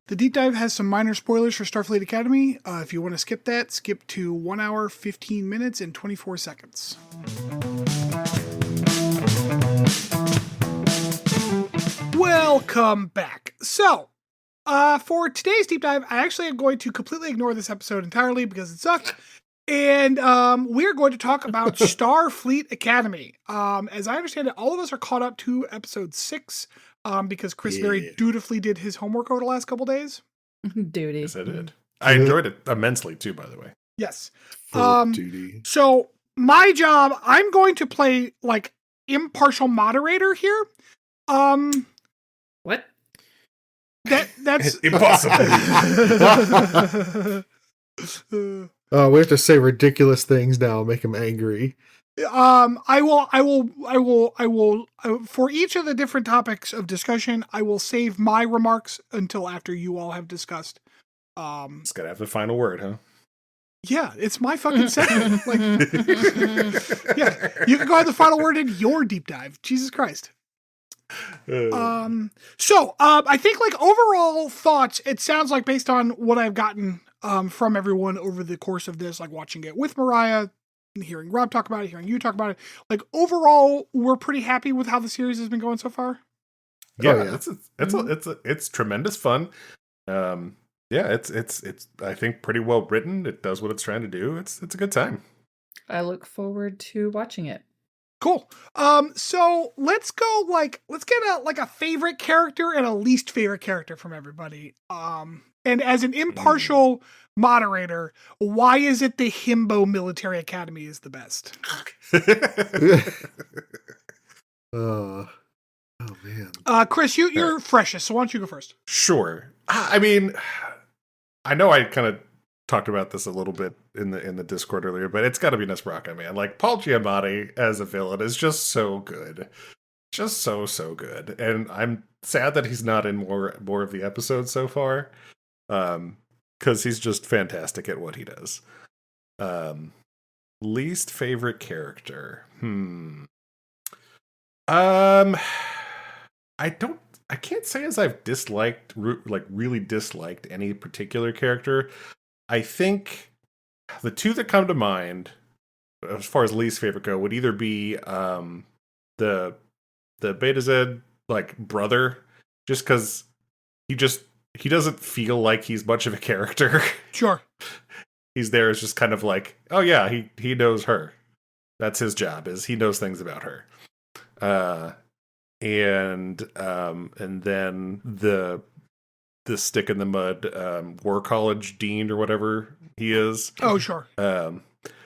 The deep dive has some minor spoilers for Starfleet Academy. If you want to skip that, skip to 1 hour, 15 minutes, and 24 seconds. Welcome back. So, for today's deep dive, I actually am going to completely ignore this episode entirely because it sucked. And we're going to talk about Starfleet Academy. As I understand it, all of us are caught up to episode 6 because Chris very dutifully did his homework over the last couple days. Duty. Yes, I did. I enjoyed it immensely too, by the way. Yes. Duty. So my job, I'm going to play impartial moderator here. What? That's impossible. Oh, we have to say ridiculous things now, make him angry. I will, for each of the different topics of discussion, I will save my remarks until after you all have discussed. It's gotta have the final word, huh? Yeah, it's my fucking segment. Yeah, you can go have the final word in your deep dive. Jesus Christ. So I think overall thoughts, it sounds like based on what I've gotten from everyone over the course of this, watching it with Mariah, hearing Rob talk about it, hearing you talk about it, overall we're pretty happy with how the series has been going so far. Yeah, it's tremendous fun. It's I think pretty well written. It does what it's trying to do. It's a good time. I look forward to watching it. Cool. So let's go let's get a favorite character and a least favorite character from everybody. And as an impartial moderator, why is it the Himbo Military Academy is the best? Oh man. Chris, you're freshest, so why don't you go first? Sure. I mean, I know I kind of talked about this a little bit in the Discord earlier, but it's got to be Nesraka, man. Paul Giamatti as a villain is just so good, just so good, and I'm sad that he's not in more of the episodes so far, because he's just fantastic at what he does. Least favorite character. I can't say as I've really disliked any particular character. I think the two that come to mind, as far as least favorite go, would either be the Beta Z brother, just because he doesn't feel like he's much of a character. Sure. He's there as just kind of oh yeah, he knows her. That's his job, is he knows things about her. And then the stick in the mud war college dean or whatever he is. Oh, sure.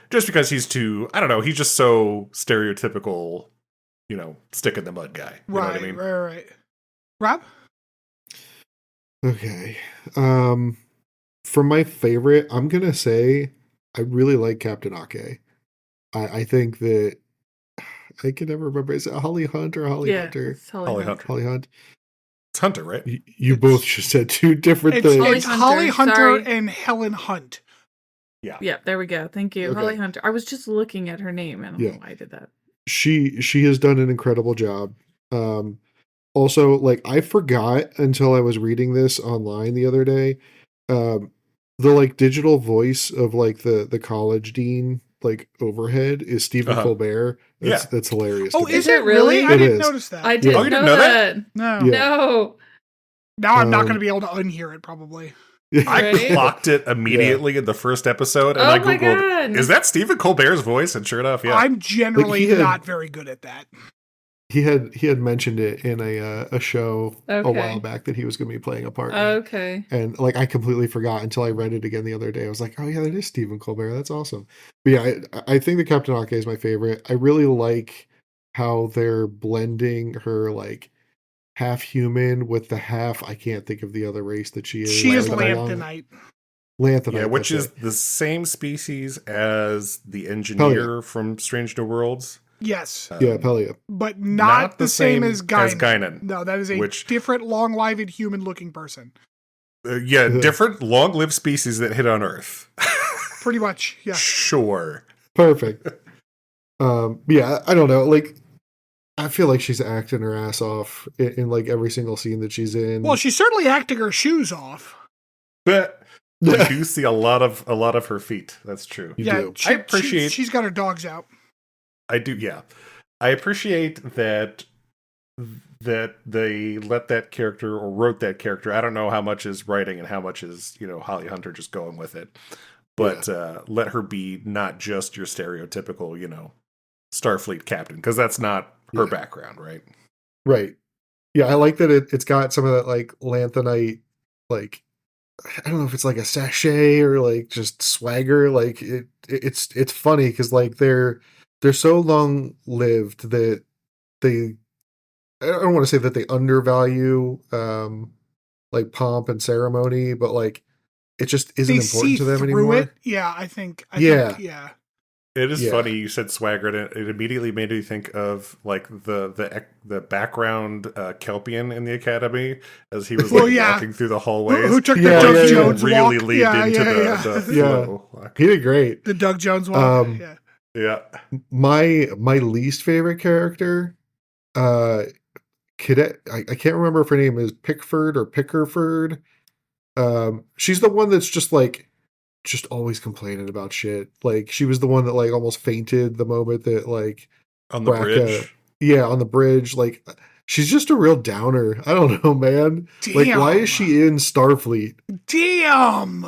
Just because he's too, I don't know, he's just so stereotypical, stick in the mud guy. You know what I mean? Right. Rob? Okay. For my favorite, I'm gonna say I really like Captain Ake. I think that I can never remember. Is it Holly Hunt or Holly Hunter? It's Holly Hunter. Holly Hunt. It's Hunter, right? You both just said two different things. It's Holly Hunter Sorry. and Helen Hunt. Yeah, there we go. Thank you. Okay. Holly Hunter. I was just looking at her name. I don't know why I did that. She has done an incredible job. Also, like, I forgot until I was reading this online the other day. The like digital voice of like the college dean like overhead is Stephen Colbert. That's hilarious. Oh, to me. is it really? I didn't notice that. I didn't know that. No. Yeah. No. Now I'm not going to be able to unhear it, probably. I clocked it immediately in the first episode, and I Googled, is that Stephen Colbert's voice? And sure enough, I'm generally not very good at that. He had mentioned it in a show a while back that he was going to be playing a part. Okay. And like I completely forgot until I read it again the other day. I was like, oh yeah, that is Stephen Colbert. That's awesome. But yeah, I think the Captain Ake is my favorite. I really like how they're blending her like half human with the half. I can't think of the other race that she is. She is Lanthanite. Lanthanite, yeah, which is the same species as the engineer from Strange New Worlds. Yes. Pelia. But not the same as Guinan. No, that is a which, different long-lived human-looking person. Different long-lived species that hit on Earth. Pretty much, yeah. Sure. Perfect. Yeah, I don't know. Like, I feel like she's acting her ass off in like every single scene that she's in. Well, she's certainly acting her shoes off. But we do see a lot of her feet. That's true. You do. I appreciate she's got her dogs out. I do, yeah. I appreciate that they let that character or wrote that character. I don't know how much is writing and how much is, Holly Hunter just going with it. But let her be not just your stereotypical, Starfleet captain, because that's not her background, right? Right. Yeah, I like that it's got some of that like Lanthanite, like I don't know if it's like a sachet or like just swagger. Like it's funny because like they're so long lived that I don't want to say that they undervalue like pomp and ceremony, but like it just isn't important to them anymore. Yeah, I think. It is funny you said swagger, and it immediately made me think of like the background Kelpian in the Academy as he was walking through the hallways. Who took the Doug Jones really walk? leaned into the flow. He did great. The Doug Jones walk. Yeah. My least favorite character, Cadet. I can't remember if her name is Pickford or Pickerford. She's the one that's just always complaining about shit. Like she was the one that like almost fainted the moment that like on the bridge. Yeah, on the bridge. Like she's just a real downer. I don't know, man. Damn. Like why is she in Starfleet? Damn.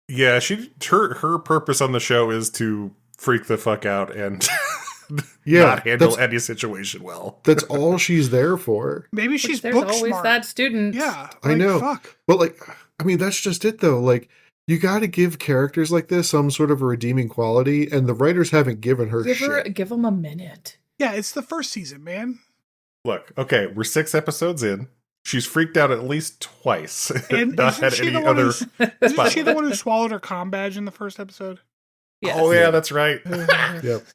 Yeah, her purpose on the show is to freak the fuck out and not handle any situation well. That's all she's there for. Maybe she's there's book always smart. that student. Yeah, I know. Fuck. But like, I mean, that's just it though. Like, you got to give characters like this some sort of a redeeming quality, and the writers haven't given her shit. Give them a minute. Yeah, it's the first season, man. Look, okay, we're 6 episodes in. She's freaked out at least twice. And isn't she the one who swallowed her comm badge in the first episode? Yes. Oh yeah, that's right. Yep.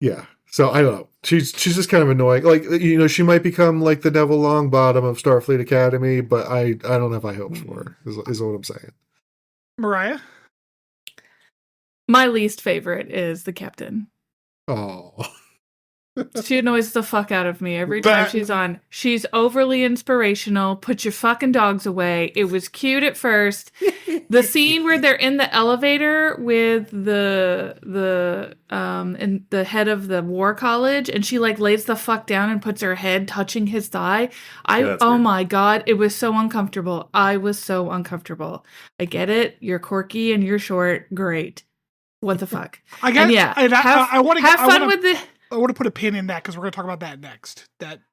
Yeah. So I don't know. She's just kind of annoying. Like she might become like the Neville Longbottom of Starfleet Academy, but I don't have high hopes for her. Is what I'm saying. Mariah? My least favorite is the captain. Oh. She annoys the fuck out of me every time she's on. She's overly inspirational. Put your fucking dogs away. It was cute at first. The scene where they're in the elevator with the head of the war college, and she like lays the fuck down and puts her head touching his thigh. My god, it was so uncomfortable. I was so uncomfortable. I get it. You're quirky and you're short. Great. What the fuck? I guess. I want to have fun with the. I want to put a pin in that because we're going to talk about that next.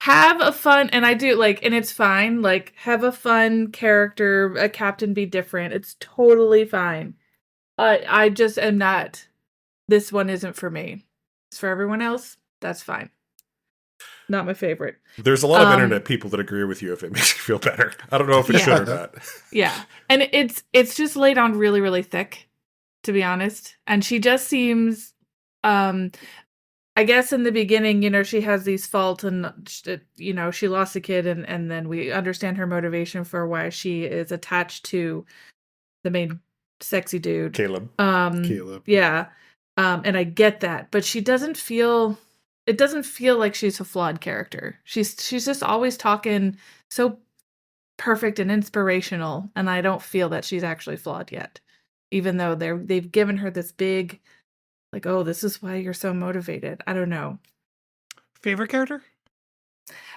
Have a fun, and I do like, and it's fine. Like, have a fun character, a captain be different. It's totally fine. I just am not. This one isn't for me. It's for everyone else. That's fine. Not my favorite. There's a lot of internet people that agree with you if it makes you feel better. I don't know if it should or not. Yeah, and it's just laid on really, really thick, to be honest. And she just seems I guess in the beginning, she has these faults and, she lost a kid and then we understand her motivation for why she is attached to the main sexy dude. Caleb. Caleb. Yeah. And I get that, but it doesn't feel like she's a flawed character. She's just always talking so perfect and inspirational, and I don't feel that she's actually flawed yet. Even though they've given her this big, like, oh, this is why you're so motivated. I don't know. Favorite character?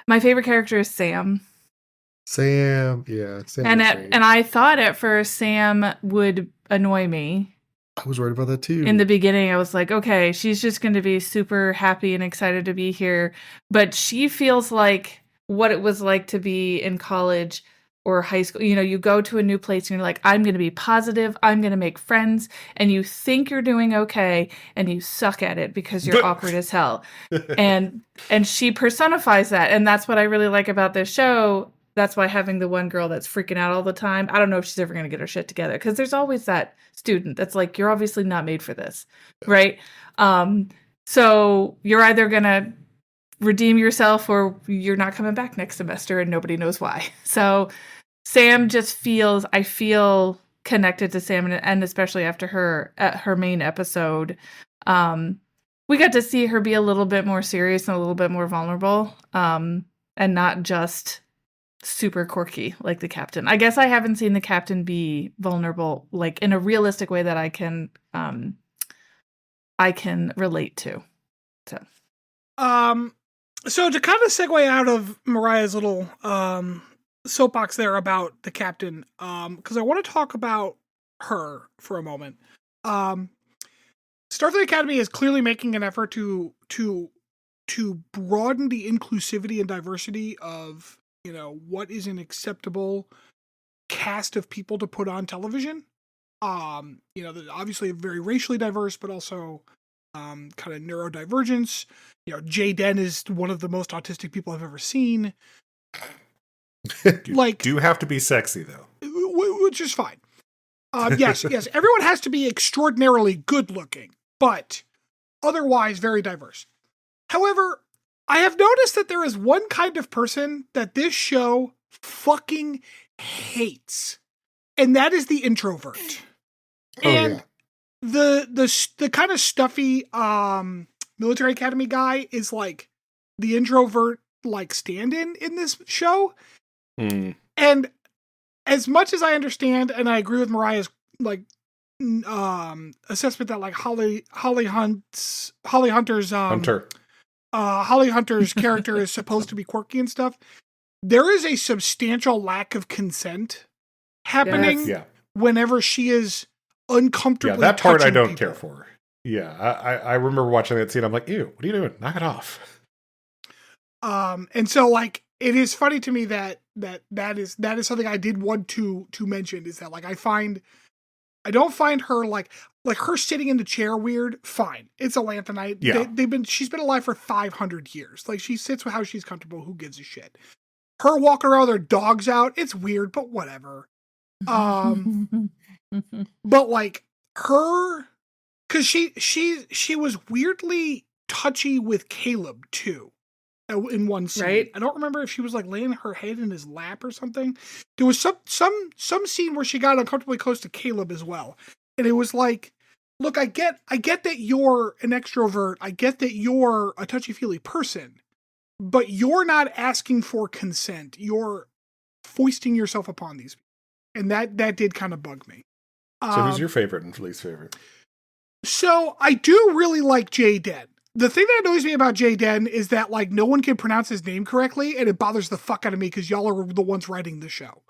My favorite character is Sam. Sam, yeah. Sam And I thought at first Sam would annoy me. I was worried about that too. In the beginning, I was like, okay, she's just going to be super happy and excited to be here. But she feels like what it was like to be in college or high school. You go to a new place and you're like, I'm going to be positive. I'm going to make friends. And you think you're doing okay and you suck at it because you're awkward as hell. And she personifies that. And that's what I really like about this show. That's why having the one girl that's freaking out all the time, I don't know if she's ever going to get her shit together, because there's always that student that's like, you're obviously not made for this, right? So you're either going to redeem yourself or you're not coming back next semester and nobody knows why. So Sam just I feel connected to Sam, and especially after her main episode, we got to see her be a little bit more serious and a little bit more vulnerable, and not just super quirky like the captain. I guess I haven't seen the captain be vulnerable like in a realistic way that I can relate to. So to kind of segue out of Mariah's little soapbox there about the captain, because I want to talk about her for a moment. Starfleet Academy is clearly making an effort to broaden the inclusivity and diversity of what is an acceptable cast of people to put on television. Obviously very racially diverse, but also kind of neurodivergence. Jay Den is one of the most autistic people I've ever seen. Do have to be sexy though, which is fine. Yes, everyone has to be extraordinarily good looking, but otherwise very diverse. However, I have noticed that there is one kind of person that this show fucking hates, and that is the introvert. And the kind of stuffy military academy guy is like the introvert like stand-in in this show. And as much as I understand, and I agree with Mariah's like assessment that like Holly Hunter's Holly Hunter's character is supposed to be quirky and stuff, there is a substantial lack of consent happening whenever she is uncomfortably. Yeah, that part I don't people. care for. Yeah, I remember watching that scene. I'm like, ew, what are you doing? Knock it off. And so like it is funny to me that is something I did want to mention, is that like I don't find her like her sitting in the chair weird. Fine, it's a lanthanite. Yeah. She's been alive for 500 years. Like she sits with how she's comfortable. Who gives a shit? Her walking around with her dogs out, it's weird, but whatever. But like her, because she was weirdly touchy with Caleb too. In one scene, right? I don't remember if she was like laying her head in his lap or something. There was some scene where she got uncomfortably close to Caleb as well, and it was like, look, I get that you're an extrovert, I get that you're a touchy-feely person, but you're not asking for consent. You're foisting yourself upon these people, and that did kind of bug me. So who's your favorite and least favorite? So I do really like Jay Den. The thing that annoys me about Jay Den is that like no one can pronounce his name correctly, and it bothers the fuck out of me because y'all are the ones writing the show.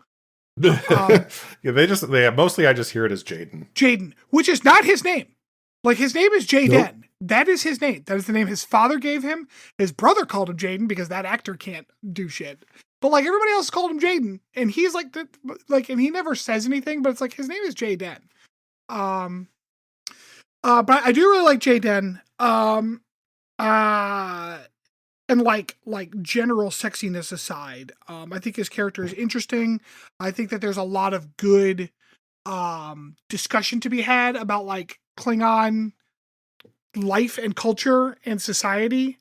Mostly I just hear it as Jaden, which is not his name. Like his name is Jay Nope. Den. That is his name. That is the name his father gave him. His brother called him Jaden because that actor can't do shit. But like everybody else called him Jaden, and he's like and he never says anything. But it's like his name is Jay Den. But I do really like Jay Den. And like general sexiness aside, I think his character is interesting. I think that there's a lot of good discussion to be had about like Klingon life and culture and society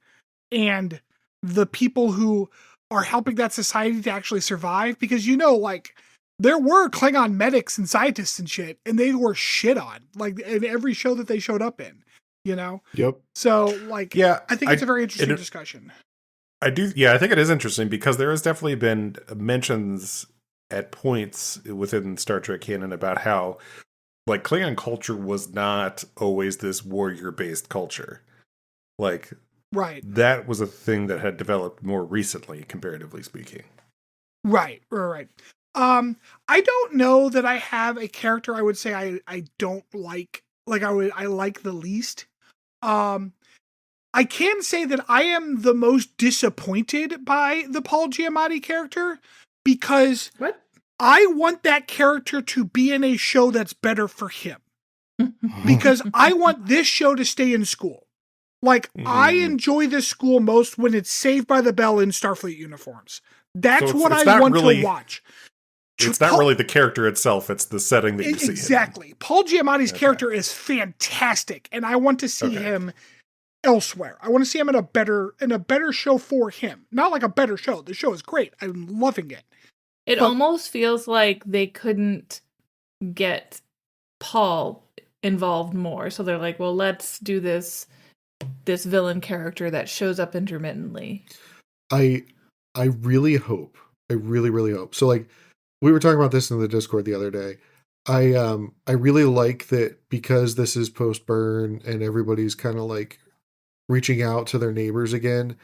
and the people who are helping that society to actually survive. Because, like, there were Klingon medics and scientists and shit, and they were shit on, like, in every show that they showed up in, Yep. So, like, Yeah, I think it's a very interesting discussion. I do. Yeah, I think it is interesting because there has definitely been mentions at points within Star Trek canon about how, like, Klingon culture was not always this warrior-based culture. Like, Right. that was a thing that had developed more recently, comparatively speaking. Right. I don't know that I have a character I would say I don't like I like the least. I can say that I am the most disappointed by the Paul Giamatti character because What? I want that character to be in a show that's better for him. Because I want this show to stay in school. Like, I enjoy this school most when it's Saved by the Bell in Starfleet uniforms. That's what I want to watch. It's not really the character itself, it's the setting that you see. Exactly. Paul Giamatti's character is fantastic, and I want to see him elsewhere. I want to see him in a better show for him. Not like a better show. The show is great. I'm loving it. It almost feels like they couldn't get Paul involved more. So they're like, well, let's do this villain character that shows up intermittently. I really hope. I really, really hope. So, like, we were talking about this in the Discord the other day. I really like that because this is post-burn and everybody's kind of like reaching out to their neighbors again.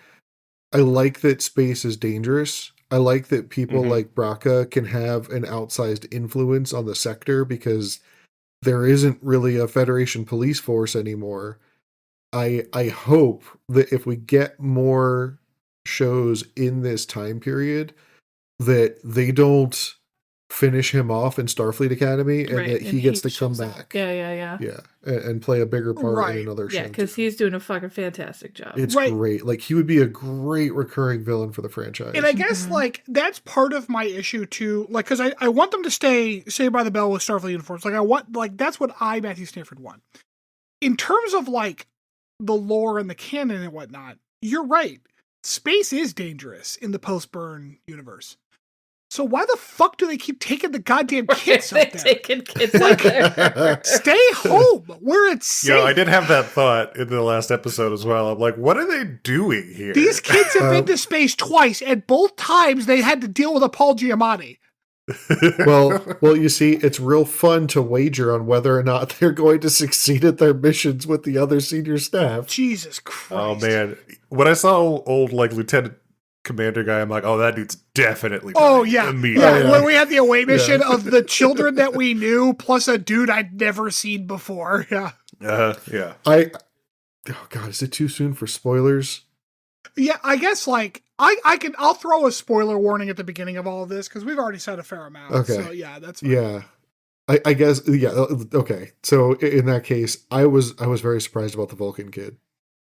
I like that space is dangerous. I like that people like Braca can have an outsized influence on the sector because there isn't really a Federation police force anymore. I hope that if we get more shows in this time period, that they don't finish him off in Starfleet Academy and that he gets to come back. Yeah, and play a bigger part in another show. Yeah, because he's doing a fucking fantastic job. It's great. Like, he would be a great recurring villain for the franchise. And I guess, like, that's part of my issue, too. Like, because I want them to stay Saved by the Bell with Starfleet uniforms. Like, that's what Matthew Stanford, want. In terms of, like, the lore and the canon and whatnot, you're right. Space is dangerous in the post-burn universe. So why the fuck do they keep taking the goddamn kids up there? Taking kids up there. Stay home where it's safe. Yeah, I did have that thought in the last episode as well. I'm like, what are they doing here? These kids have been to space twice, and both times they had to deal with a Paul Giamatti. well, you see, it's real fun to wager on whether or not they're going to succeed at their missions with the other senior staff. Jesus Christ. Oh, man. When I saw old like, Lieutenant Commander guy, I'm like, oh, that dude's definitely dying. Oh, yeah. Immediately. When we had the away mission of the children that we knew, plus a dude I'd never seen before. Yeah. Yeah. Oh, God, is it too soon for spoilers? Yeah, I guess, like, I'll throw a spoiler warning at the beginning of all of this, because we've already said a fair amount. Okay. So, yeah, that's fine. Yeah. I guess, yeah, okay. So, in that case, I was very surprised about the Vulcan kid.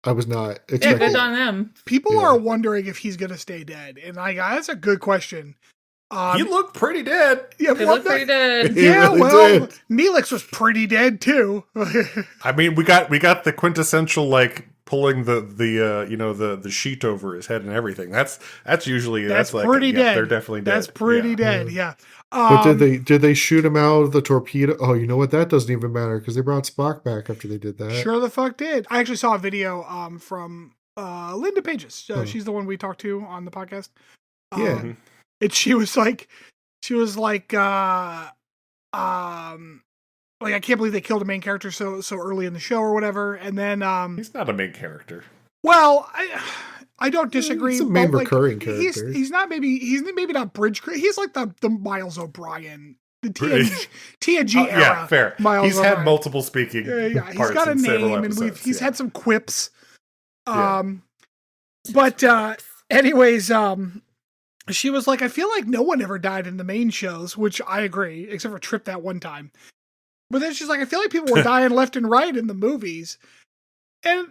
I was not expecting. Yeah, good on them. People are wondering if he's going to stay dead, and that's a good question. He looked pretty dead. Yeah, He looked pretty dead. Yeah, really well, did. Neelix was pretty dead too. I mean, we got the quintessential, like, pulling the sheet over his head and everything. That's usually that's like, pretty dead. They're definitely dead. That's pretty dead. Yeah. But did they shoot him out of the torpedo? Oh, you know what? That doesn't even matter because they brought Spock back after they did that. Sure the fuck did. I actually saw a video from Linda Pages. She's the one we talked to on the podcast. Yeah. And she was like, I can't believe they killed a main character so early in the show or whatever. And then he's not a main character. Well, I don't disagree. He's a main but, recurring character. He's maybe not bridge. He's like the Miles O'Brien, the TNG era. Yeah, fair. Miles he's O'Brien. had multiple speaking. Yeah, he's parts got a in several name, and episodes, he's had some quips. Yeah. But anyways, she was like, I feel like no one ever died in the main shows, which I agree, except for Trip that one time. But then she's like, I feel like people were dying left and right in the movies. And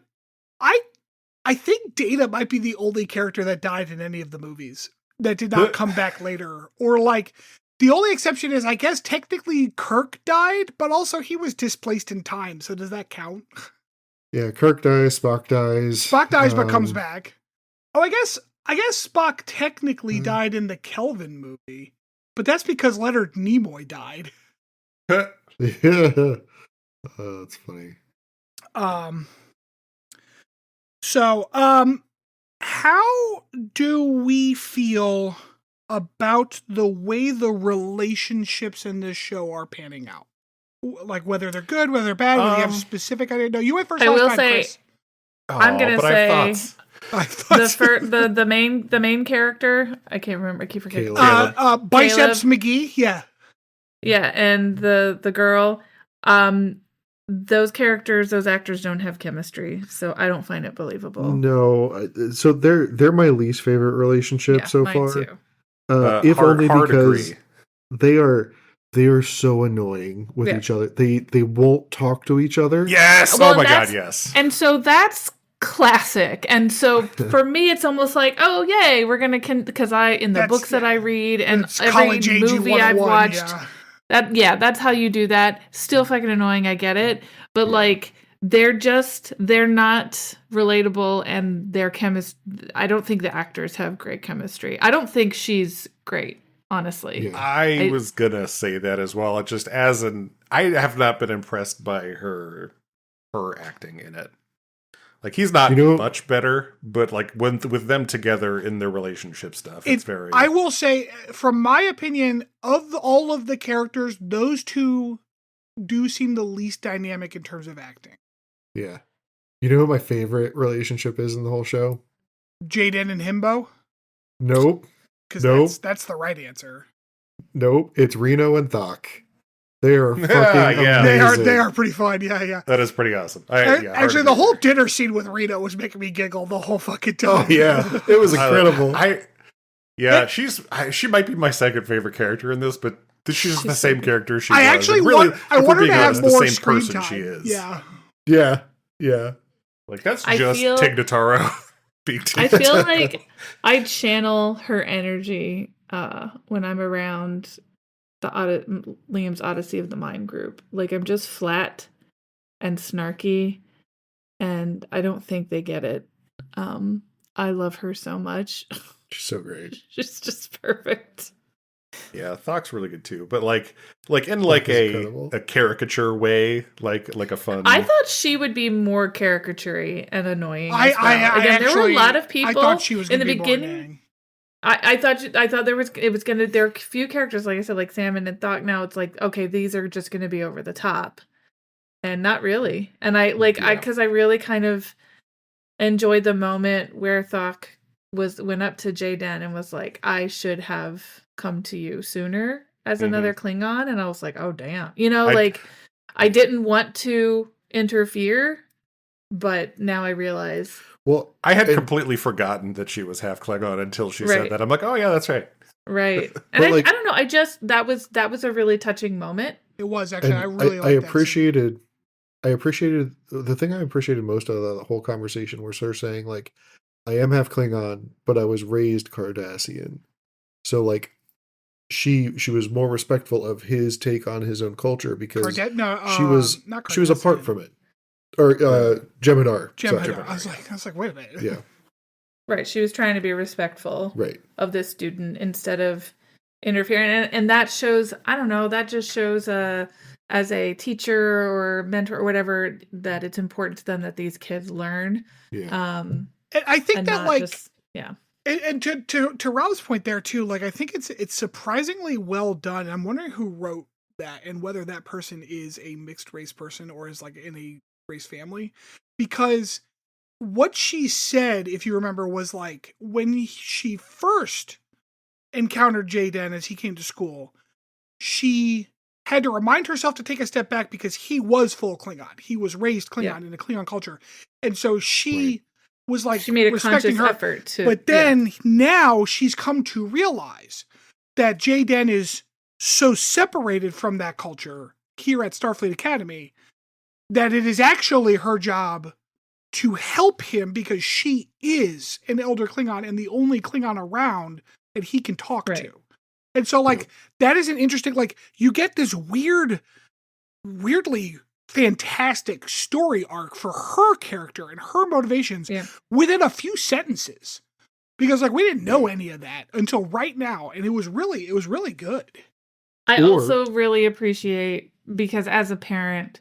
I think Data might be the only character that died in any of the movies that did not come back later. Or like, the only exception is, I guess, technically Kirk died, but also he was displaced in time. So does that count? Yeah, Kirk dies, Spock dies. Spock dies but comes back. Oh, I guess Spock technically died in the Kelvin movie, but that's because Leonard Nimoy died. Yeah. That's funny. So, how do we feel about the way the relationships in this show are panning out? Like whether they're good, whether they're bad, whether you have specific idea. No, you went first. I will time, say, Chris. I'm gonna say I thought the main character. I can't remember. I keep forgetting. Biceps McGee. Yeah. Yeah, and the girl. Those characters, those actors don't have chemistry, so I don't find it believable. No, so they're my least favorite relationship so mine far. Too. If only because they are so annoying with each other. They won't talk to each other. Yes. Well, oh my god, yes. And so that's classic. And so for me, it's almost like, oh yay, we're gonna because in the books that I read and every movie I've watched. Yeah. That's how you do that. Still fucking annoying, I get it. But like they're not relatable and their I don't think the actors have great chemistry. I don't think she's great, honestly. Yeah. I was gonna say that as well. It just I have not been impressed by her acting in it. Like he's not much better, but like with them together in their relationship stuff, it's very. I will say, from my opinion, of all of the characters, those two do seem the least dynamic in terms of acting. Yeah. You know who my favorite relationship is in the whole show? Jaden and Himbo? Nope. Because that's the right answer. Nope. It's Reno and Thok. They are fucking amazing. They are pretty fun. Yeah. That is pretty awesome. Actually, the whole dinner scene with Reno was making me giggle the whole fucking time. Oh yeah, it was incredible. She might be my second favorite character in this, but she's the same character she was. I actually really, I want her to have more the same screen person time. she is. Yeah. Like that's just Tig Notaro. I feel like I channel her energy when I'm around Liam's Odyssey of the Mind group. Like I'm just flat and snarky, and I don't think they get it. I love her so much. She's so great. She's just perfect. Yeah, Thok's really good too, but like in like a caricature way, like a fun. I thought she would be more caricature-y and annoying. There were a lot of people. I thought she was in the beginning. I thought there were a few characters, like I said, like Salmon and Thok. Now it's like, okay, these are just gonna be over the top, and not really. And because I really kind of enjoyed the moment where Thok went up to Jaden and was like, I should have come to you sooner as another Klingon, and I was like, oh damn, I didn't want to interfere, but now I realize. Well, I had completely forgotten that she was half Klingon until she said that. I'm like, oh yeah, that's right. Right. And I don't know. That was a really touching moment. It was actually. I appreciated the thing I appreciated most out of the whole conversation was her saying like, I am half Klingon, but I was raised Cardassian. So like she was more respectful of his take on his own culture because she was apart from it. Or Jem'Hadar. I was like, wait a minute. Yeah. Right. She was trying to be respectful of this student instead of interfering. And that shows, I don't know, that just shows as a teacher or mentor or whatever, that it's important to them that these kids learn. Yeah. And I think that And to Rob's point there too, like I think it's surprisingly well done. I'm wondering who wrote that and whether that person is a mixed race person or is like in a race family, because what she said, if you remember, was like when she first encountered Jaden as he came to school, she had to remind herself to take a step back because he was full Klingon. He was raised Klingon in a Klingon culture, and so she was like, she made a conscious her effort to. But then now she's come to realize that Jaden is so separated from that culture here at Starfleet Academy that it is actually her job to help him because she is an elder Klingon and the only Klingon around that he can talk to. And so like that is an interesting, like you get this weirdly fantastic story arc for her character and her motivations within a few sentences. Because like we didn't know any of that until right now, and it was really good. I also really appreciate, because as a parent,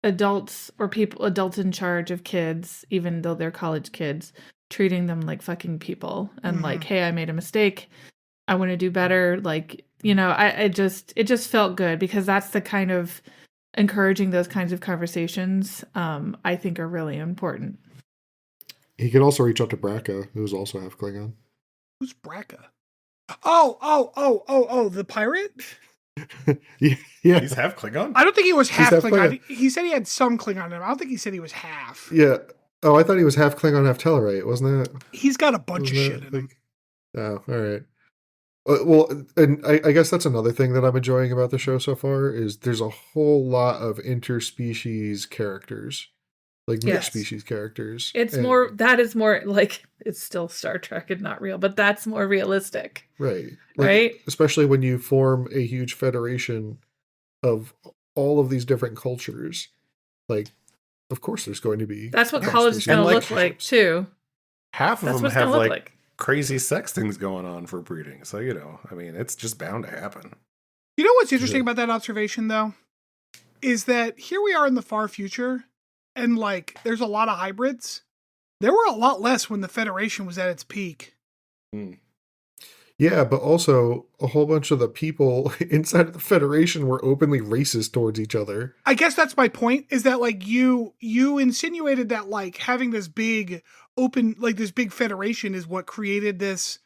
adults in charge of kids, even though they're college kids, treating them like fucking people and like, hey, I made a mistake, I want to do better. Like, you know, it just felt good, because that's the kind of encouraging those kinds of conversations, I think are really important. He can also reach out to Braca, who's also half Klingon. Who's Braca? Oh, the pirate? Yeah. He's half Klingon? I don't think he was half Klingon. He said he had some Klingon in him. I don't think he said he was half. Yeah. Oh, I thought he was half Klingon, half Tellarite, wasn't that? He's got a bunch of shit in him. Oh, all right. Well, and I guess that's another thing that I'm enjoying about the show so far is there's a whole lot of interspecies characters, like mixed species characters. That is more like, it's still Star Trek and not real, but that's more realistic. Right. Right. Especially when you form a huge federation of all of these different cultures. Like, of course there's going to be. That's what college is going to look like too. Half of them have like crazy sex things going on for breeding. So, you know, I mean, it's just bound to happen. You know what's interesting about that observation, though? Is that here we are in the far future, and, like, there's a lot of hybrids. There were a lot less when the Federation was at its peak. Yeah, but also a whole bunch of the people inside of the Federation were openly racist towards each other. I guess that's my point, is that, like, you insinuated that, like, having this big open, like, this big Federation is what created this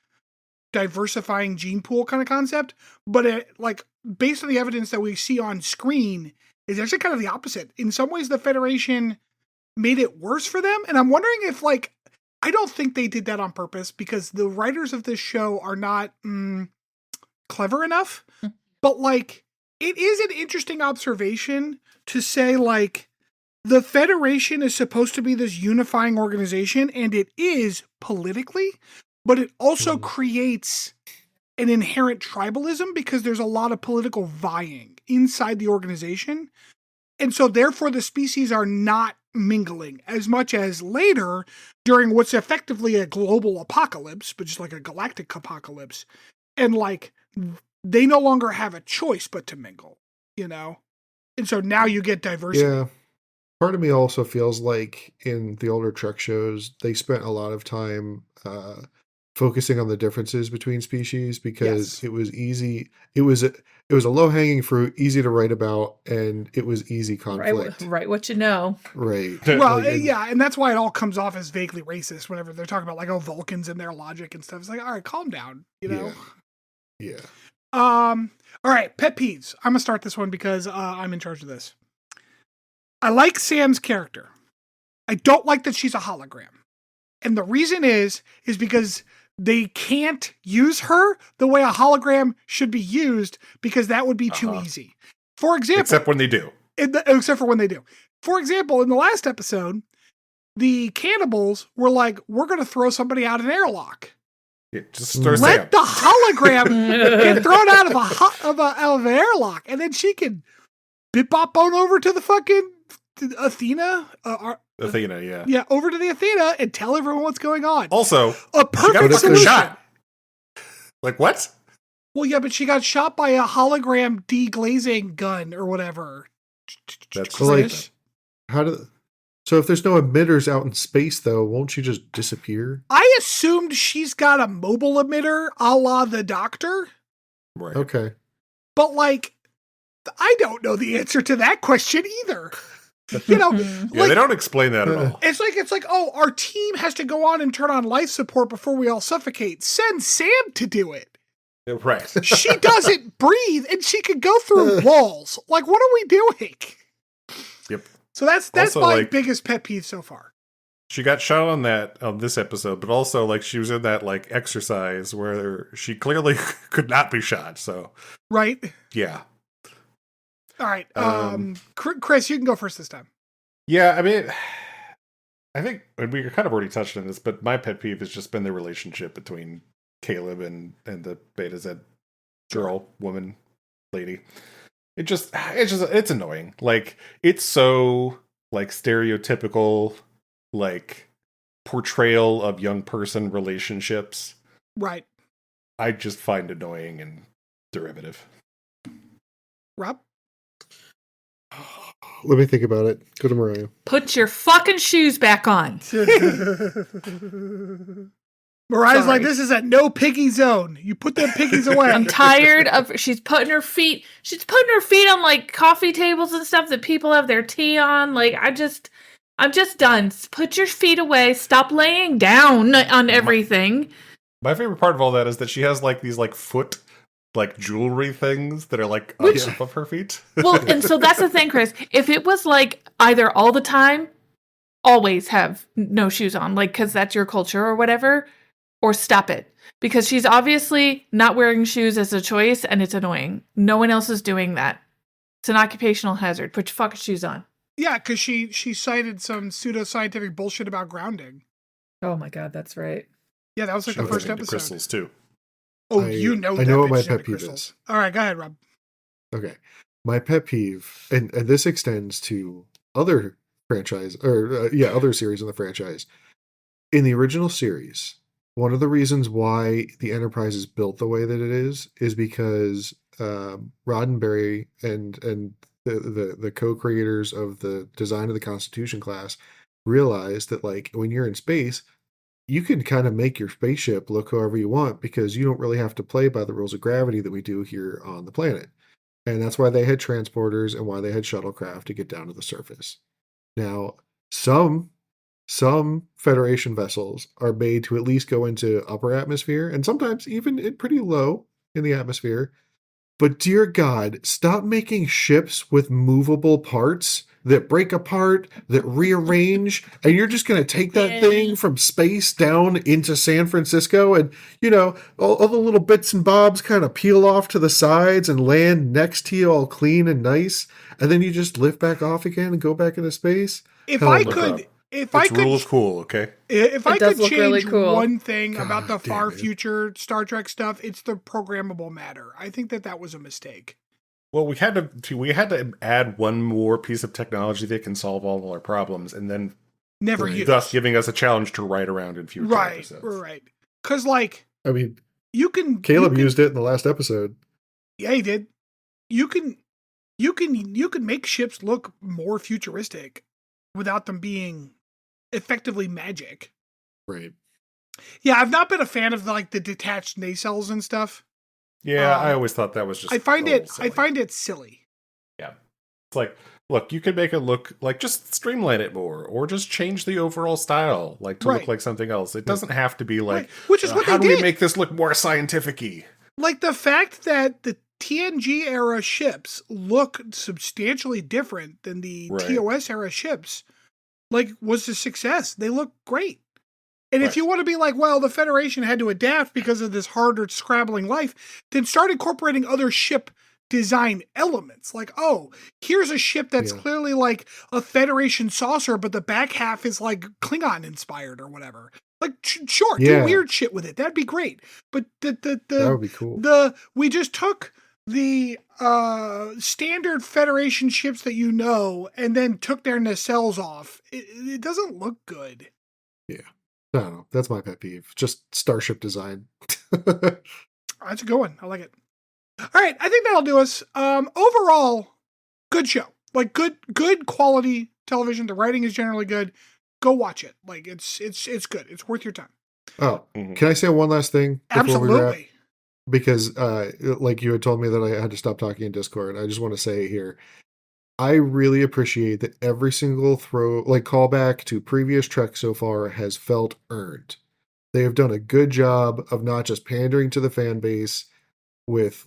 diversifying gene pool kind of concept. But, like, based on the evidence that we see on screen, is actually kind of the opposite. In some ways, the Federation made it worse for them. And I'm wondering if, like, I don't think they did that on purpose, because the writers of this show are not clever enough. But, like, it is an interesting observation to say, like, the Federation is supposed to be this unifying organization, and it is politically, but it also creates an inherent tribalism because there's a lot of political vying inside the organization. And so therefore the species are not mingling as much as later during what's effectively a global apocalypse, but just like a galactic apocalypse. And like, they no longer have a choice but to mingle, you know? And so now you get diversity. Yeah. Part of me also feels like in the older Trek shows, they spent a lot of time focusing on the differences between species because it was easy. It was a low-hanging fruit, easy to write about, and it was easy conflict. Right, what you know. Right. Well, and that's why it all comes off as vaguely racist whenever they're talking about, like, Vulcans and their logic and stuff. It's like, all right, calm down, you know? Yeah. All right, pet peeves. I'm going to start this one because I'm in charge of this. I like Sam's character. I don't like that she's a hologram. And the reason is because they can't use her the way a hologram should be used because that would be too easy. For example... Except when they do. Except for when they do. For example, in the last episode, the cannibals were like, we're going to throw somebody out an airlock. Yeah, just throw Let the hologram get thrown out of an airlock, and then she can bip-bop on over to the fucking Athena. Athena, yeah. Yeah, over to the Athena and tell everyone what's going on. Also, a perfect solution. Shot. Like, what? Well, yeah, but she got shot by a hologram deglazing gun or whatever. That's like, so if there's no emitters out in space, though, won't she just disappear? I assumed she's got a mobile emitter a la the Doctor. Right. Okay. But, like, I don't know the answer to that question either. You know, yeah, they don't explain that at all. It's like, oh, our team has to go on and turn on life support before we all suffocate. Send Sam to do it. Right. She doesn't breathe, and she could go through walls. Like, what are we doing? Yep. So that's also, my like, biggest pet peeve so far. She got shot on this episode, but also like she was in that like exercise where she clearly could not be shot. So right. Yeah. All right. Chris, you can go first this time. Yeah, I mean, I think we kind of already touched on this, but my pet peeve has just been the relationship between Caleb and the Beta Z girl, woman, lady. it's annoying. Like, it's so like stereotypical, like portrayal of young person relationships. Right. I just find annoying and derivative. Rob? Let me think about it. Go to Mariah. Put your fucking shoes back on. Mariah's Sorry. like, this is a no piggy zone. You put them piggies away. I'm tired of she's putting her feet on like coffee tables and stuff that people have their tea on. Like I'm just done. Put your feet away. Stop laying down on everything. My favorite part of all that is that she has like these like foot like jewelry things that are like on Which- top of her feet. Well, and so that's the thing, Chris. If it was like either all the time, always have no shoes on, like because that's your culture or whatever, or stop it. Because she's obviously not wearing shoes as a choice and it's annoying. No one else is doing that. It's an occupational hazard. Put your fucking shoes on. Yeah, because she cited some pseudoscientific bullshit about grounding. Oh my god, that's right. Yeah, that was like She the first was into episode. crystals too. Oh, I you know what my bitch pet into peeve crystals. is. All right, go ahead, Rob. Okay. My pet peeve, and this extends to other franchise, or other series in the franchise. In the original series, one of the reasons why the Enterprise is built the way that it is because Roddenberry and the co-creators of the design of the Constitution class realized that, like, when you're in space, you can kind of make your spaceship look however you want because you don't really have to play by the rules of gravity that we do here on the planet. And that's why they had transporters and why they had shuttlecraft to get down to the surface. Now, some Federation vessels are made to at least go into upper atmosphere and sometimes even pretty low in the atmosphere. But dear God, stop making ships with movable parts that break apart, that rearrange, and you're just going to take that thing from space down into San Francisco and, all the little bits and bobs kind of peel off to the sides and land next to you all clean and nice, and then you just lift back off again and go back into space? If Hell I no. could, if It's I could, rule of cool, okay? if I does could look change really cool. one thing about the God damn far it. future Star Trek stuff, it's the programmable matter. I think that was a mistake. Well, we had to add one more piece of technology that can solve all of our problems, and then Never Right. used. thus giving us a challenge to write around in future Right, episodes. right. Because like I mean, you can, Caleb used it in the last episode. Yeah, he did. You can make ships look more futuristic without them being effectively magic. Right. Yeah, I've not been a fan of the detached nacelles and stuff. Yeah, I always thought that was just. I find a it little silly. silly. It's like, look, you could make it look like just streamline it more, or just change the overall style, like to Right. look like something else. It doesn't have to be like, Right. Which is what how they do did. we make this look more scientific-y? Like the fact that the TNG era ships look substantially different than the Right. TOS era ships, was a success. They look great. And if Right. you want to be like, well, the Federation had to adapt because of this harder scrabbling life, then start incorporating other ship design elements. Like, oh, here's a ship that's Yeah. clearly like a Federation saucer, but the back half is like Klingon inspired or whatever. Like, sure, Yeah. do weird shit with it. That'd be great. But That would be cool. we just took the standard Federation ships that and then took their nacelles off. It doesn't look good. I don't know. That's my pet peeve. Just starship design. That's a good one. I like it. All right, I think that'll do us. Overall, good show. Like good quality television. The writing is generally good. Go watch it. Like it's good. It's worth your time. Oh, Mhm. can I say one last thing before we wrap? Absolutely. Because like you had told me that I had to stop talking in Discord. I just want to say here, I really appreciate that every single callback to previous Trek so far has felt earned. They have done a good job of not just pandering to the fan base with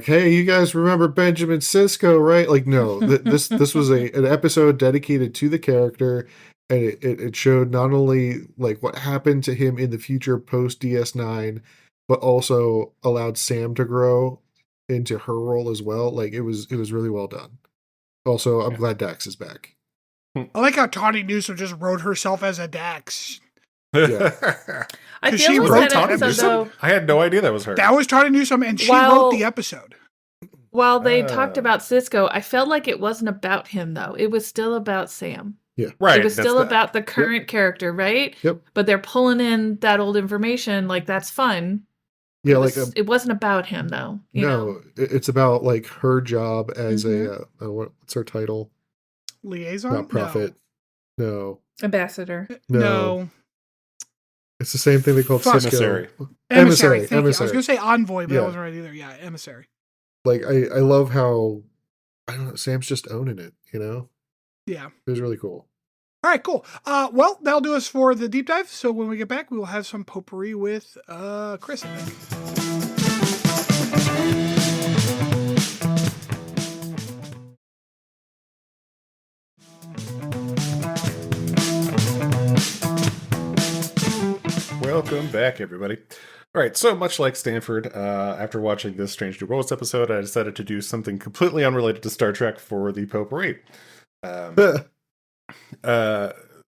hey, you guys remember Benjamin Sisko, right? Like, no, this was an episode dedicated to the character, and it showed not only like what happened to him in the future post DS9, but also allowed Sam to grow into her role as well. Like, it was really well done. Also, I'm glad Dax is back. I like how Tawny Newsom just wrote herself as a Dax. Yeah. I 'Cause feel she like wrote that Tawny episode Newsom? though. I had no idea that was her. That was Tawny Newsom, and she Well- wrote the episode. While they talked about Cisco, I felt like it wasn't about him, though. It was still about Sam. Yeah. Right. It was still about the current character, right? Yep. But they're pulling in that old information. Like, that's fun. Yeah, it wasn't about him, though. You know? It's about like her job as a what's her title? Liaison? Not prophet. No. Ambassador. No. It's the same thing they called Cisco. Emissary. Emissary. Thank you. I was going to say envoy, but that wasn't right either. Yeah, emissary. Like, I love how, I don't know, Sam's just owning it, you know? Yeah. It was really cool. All right, cool. Well, that'll do us for the deep dive. So when we get back, we will have some potpourri with Chris, I think. Welcome back, everybody. All right, so much like Stanford, after watching this Strange New Worlds episode, I decided to do something completely unrelated to Star Trek for the potpourri.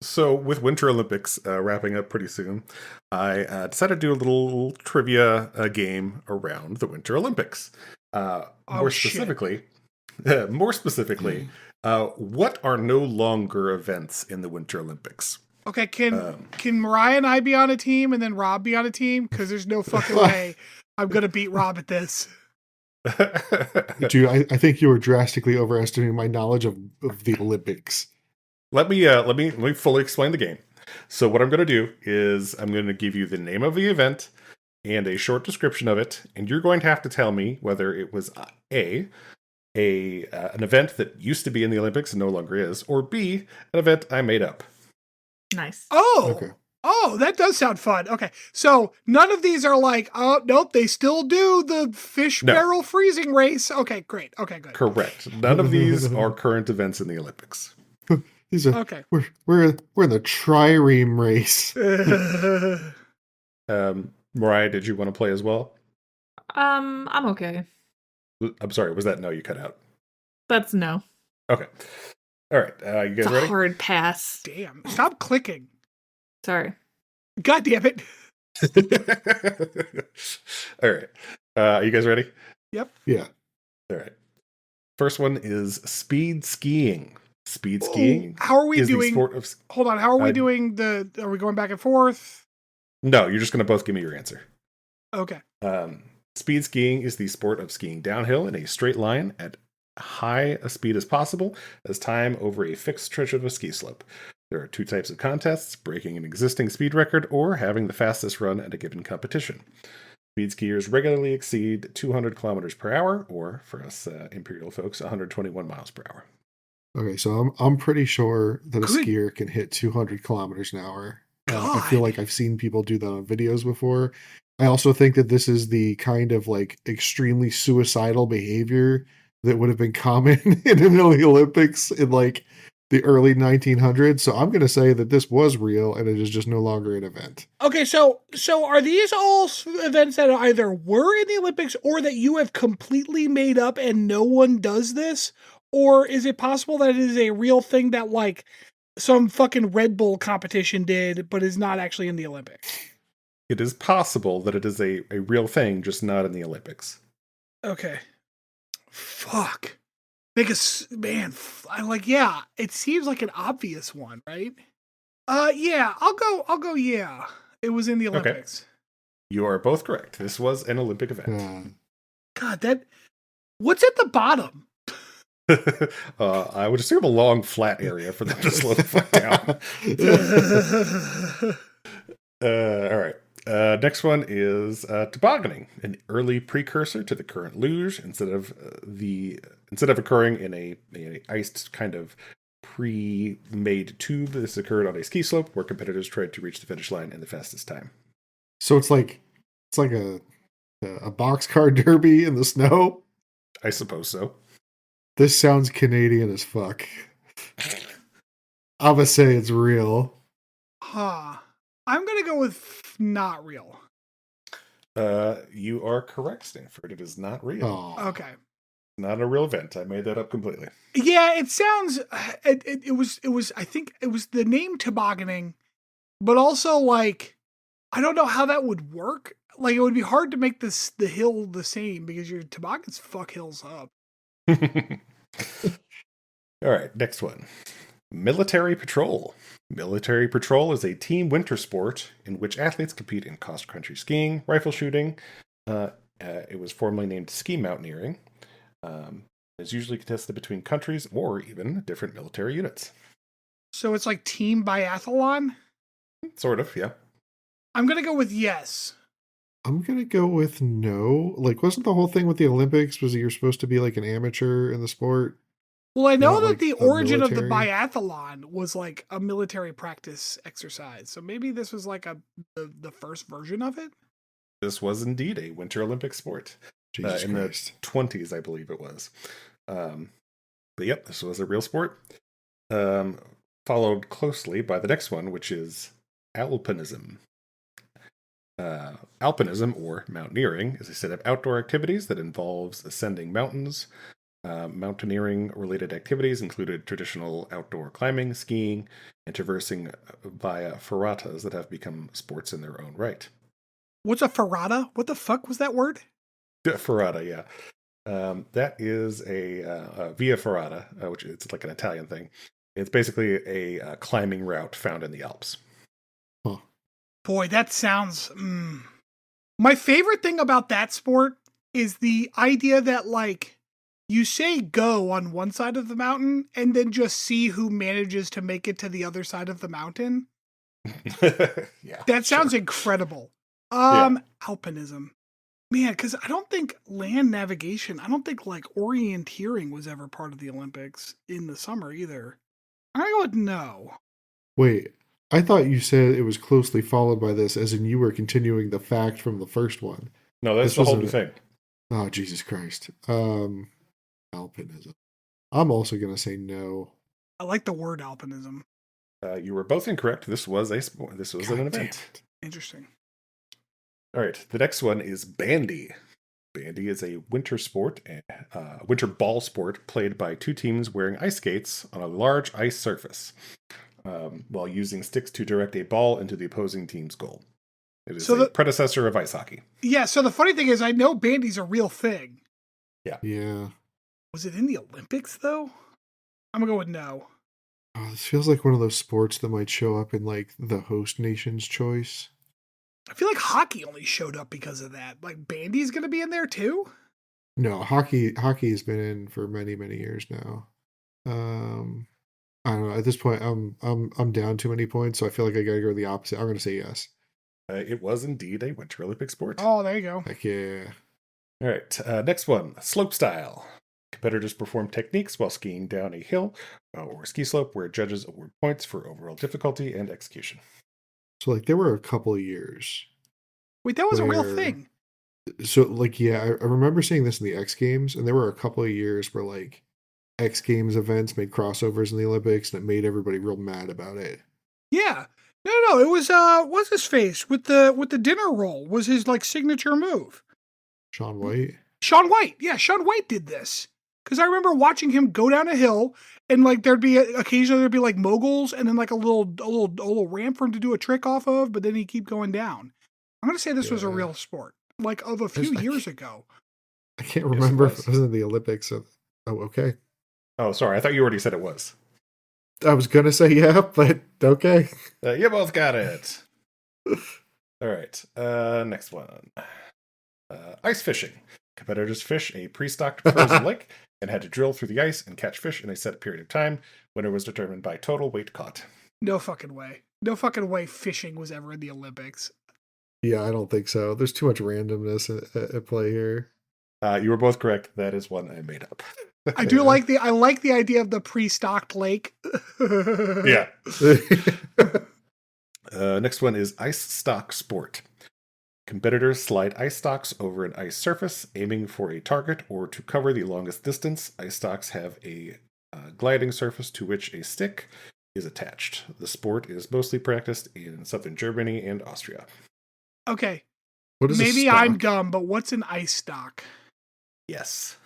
So with Winter Olympics wrapping up pretty soon, I decided to do a little trivia game around the Winter Olympics. More specifically, what are no longer events in the Winter Olympics? Okay, can Mariah and I be on a team and then Rob be on a team? Because there's no fucking way I'm going to beat Rob at this. Dude, I think you were drastically overestimating my knowledge of the Olympics. Let me fully explain the game. So what I'm going to do is I'm going to give you the name of the event and a short description of it, and you're going to have to tell me whether it was an event that used to be in the Olympics and no longer is, or B, an event I made up. Nice. Oh, okay. Oh, that does sound fun. Okay, so none of these are like, oh, nope, they still do the fish barrel freezing race. Okay, great. Okay, good. Correct. None of these are current events in the Olympics. These are okay. We're in the trireme race. Mariah, did you want to play as well? I'm okay. I'm sorry, was that no you cut out? That's no. Okay. All right, you guys ready? Hard pass. Damn, stop clicking. Sorry. God damn it. All right. Are you guys ready? Yep. Yeah. All right. First one is speed skiing. Speed skiing. How are we doing? Hold on. How are we doing are we going back and forth? No, you're just going to both give me your answer. Okay. Speed skiing is the sport of skiing downhill in a straight line at high a speed as possible as time over a fixed stretch of a ski slope. There are two types of contests: breaking an existing speed record or having the fastest run at a given competition. Speed skiers regularly exceed 200 kilometers per hour, or for us Imperial folks, 121 miles per hour. Okay, so I'm pretty sure that a skier can hit 200 kilometers an hour. I feel like I've seen people do that on videos before. I also think that this is the kind of like extremely suicidal behavior that would have been common in the Olympics in like the early 1900s. So I'm going to say that this was real and it is just no longer an event. Okay, so are these all events that either were in the Olympics or that you have completely made up and no one does this? Or is it possible that it is a real thing that like some fucking Red Bull competition did, but is not actually in the Olympics? It is possible that it is a real thing, just not in the Olympics. Okay. Fuck. Man, it seems like an obvious one, right? Yeah, I'll go, yeah. It was in the Olympics. Okay. You are both correct. This was an Olympic event. God, what's at the bottom? I would assume a long flat area for them to slow the fuck down. All right. Next one is tobogganing, an early precursor to the current luge. Instead of occurring in a iced kind of pre-made tube, this occurred on a ski slope where competitors tried to reach the finish line in the fastest time. So it's like a boxcar derby in the snow. I suppose so. This sounds Canadian as fuck. I'm gonna say it's real. I'm gonna go with not real. You are correct, Stanford. It is not real. Oh. Okay. Not a real event. I made that up completely. Yeah, it sounds. It was. I think it was the name tobogganing, but also like, I don't know how that would work. Like, it would be hard to make the hill the same because your toboggans fuck hills up. All right, next one. Military Patrol. Military Patrol is a team winter sport in which athletes compete in cross-country skiing, rifle shooting. It was formerly named ski mountaineering. It's usually contested between countries or even different military units. So it's like team biathlon? Sort of, yeah. I'm going to go with yes. I'm going to go with no. Like, wasn't the whole thing with the Olympics was that you're supposed to be like an amateur in the sport? Well, I know Not that like the a origin of the military? biathlon was like a military practice exercise. So maybe this was like the first version of it? This was indeed a Winter Olympic sport. Jesus In Christ. the 20s, I believe it was. But yep, this was a real sport. Followed closely by the next one, which is alpinism. Alpinism, or mountaineering, is a set of outdoor activities that involves ascending mountains. Mountaineering-related activities included traditional outdoor climbing, skiing, and traversing via ferratas that have become sports in their own right. What's a ferrata? What the fuck was that word? Ferrata, yeah. That is a via ferrata, which is like an Italian thing. It's basically a climbing route found in the Alps. Huh. Boy, that sounds... My favorite thing about that sport is the idea that, like, you say go on one side of the mountain and then just see who manages to make it to the other side of the mountain. Yeah. That sounds sure. incredible. Yeah. Alpinism. Man, because I don't think land navigation, I don't think like orienteering was ever part of the Olympics in the summer either. I'm going to go with no. Wait, I thought you said it was closely followed by this, as in you were continuing the fact from the first one. No, that's This the whole new wasn't- thing. Oh, Jesus Christ. Alpinism. I'm also going to say no. I like the word alpinism. You were both incorrect. This was an God event. damn it. Interesting. All right, the next one is bandy. Bandy is a winter sport, winter ball sport played by two teams wearing ice skates on a large ice surface, while using sticks to direct a ball into the opposing team's goal. It is a predecessor of ice hockey. Yeah, so the funny thing is I know bandy's a real thing. Yeah. Was it in the Olympics, though? I'm going to go with no. Oh, this feels like one of those sports that might show up in, like, the host nation's choice. I feel like hockey only showed up because of that. Like, bandy's going to be in there, too? No, hockey has been in for many, many years now. I don't know. At this point, I'm down too many points, so I feel like I gotta go the opposite. I'm gonna say yes. It was indeed a Winter Olympic sport. Oh, there you go. Heck yeah. All right, next one, slope style. Competitors perform techniques while skiing down a hill or ski slope where judges award points for overall difficulty and execution. So, like, there were a couple of years. Wait, that was a real where- thing. So, like, yeah, I remember seeing this in the X Games, and there were a couple of years where, like, X Games events made crossovers in the Olympics, and it made everybody real mad about it. Yeah. No, it was, what's his face? With the dinner roll was his, like, signature move. Shaun White? Shaun White. Yeah, Shaun White did this. Because I remember watching him go down a hill, and like occasionally there'd be like moguls, and then like a little ramp for him to do a trick off of, but then he'd keep going down. I'm gonna say this was a real sport, like of a few years ago. I can't remember if it was in the Olympics. So, okay. Oh, sorry, I thought you already said it was. I was gonna say yeah, but okay. You both got it. All right, next one. Ice fishing. Competitors fish a pre-stocked frozen lake and had to drill through the ice and catch fish in a set period of time. Winner was determined by total weight caught. No fucking way. No fucking way fishing was ever in the Olympics. Yeah, I don't think so. There's too much randomness at play here. You were both correct. That is one I made up. I do like the idea of the pre-stocked lake. Yeah. Next one is ice stock sport. Competitors slide ice stocks over an ice surface, aiming for a target or to cover the longest distance. Ice stocks have a gliding surface to which a stick is attached. The sport is mostly practiced in southern Germany and Austria. Okay. What is Maybe a stock? I'm dumb, but what's an ice stock? Yes.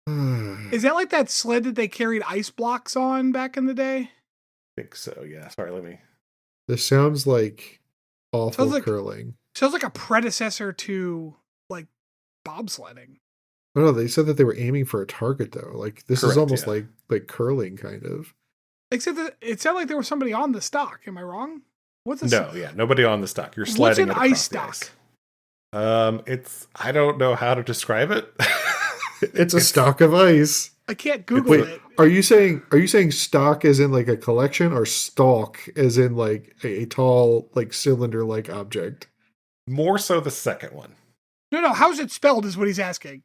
Is that like that sled that they carried ice blocks on back in the day? I think so, yeah. Sorry, let me... This sounds like awful Sounds like- curling. Sounds like a predecessor to like bobsledding. I don't know. They said that they were aiming for a target though. Like this is Correct, almost yeah. like curling kind of. Except that it sounded like there was somebody on the stock. Am I wrong? What's a No, yeah, nobody on the stock. You're What's sliding an it ice across stock? the ice. It's I don't know how to describe it. It's a stock of ice. I can't Google Wait, it. are you saying stock as in like a collection, or stalk as in like a tall like cylinder like object? More so the second one. No. How's it spelled? Is what he's asking.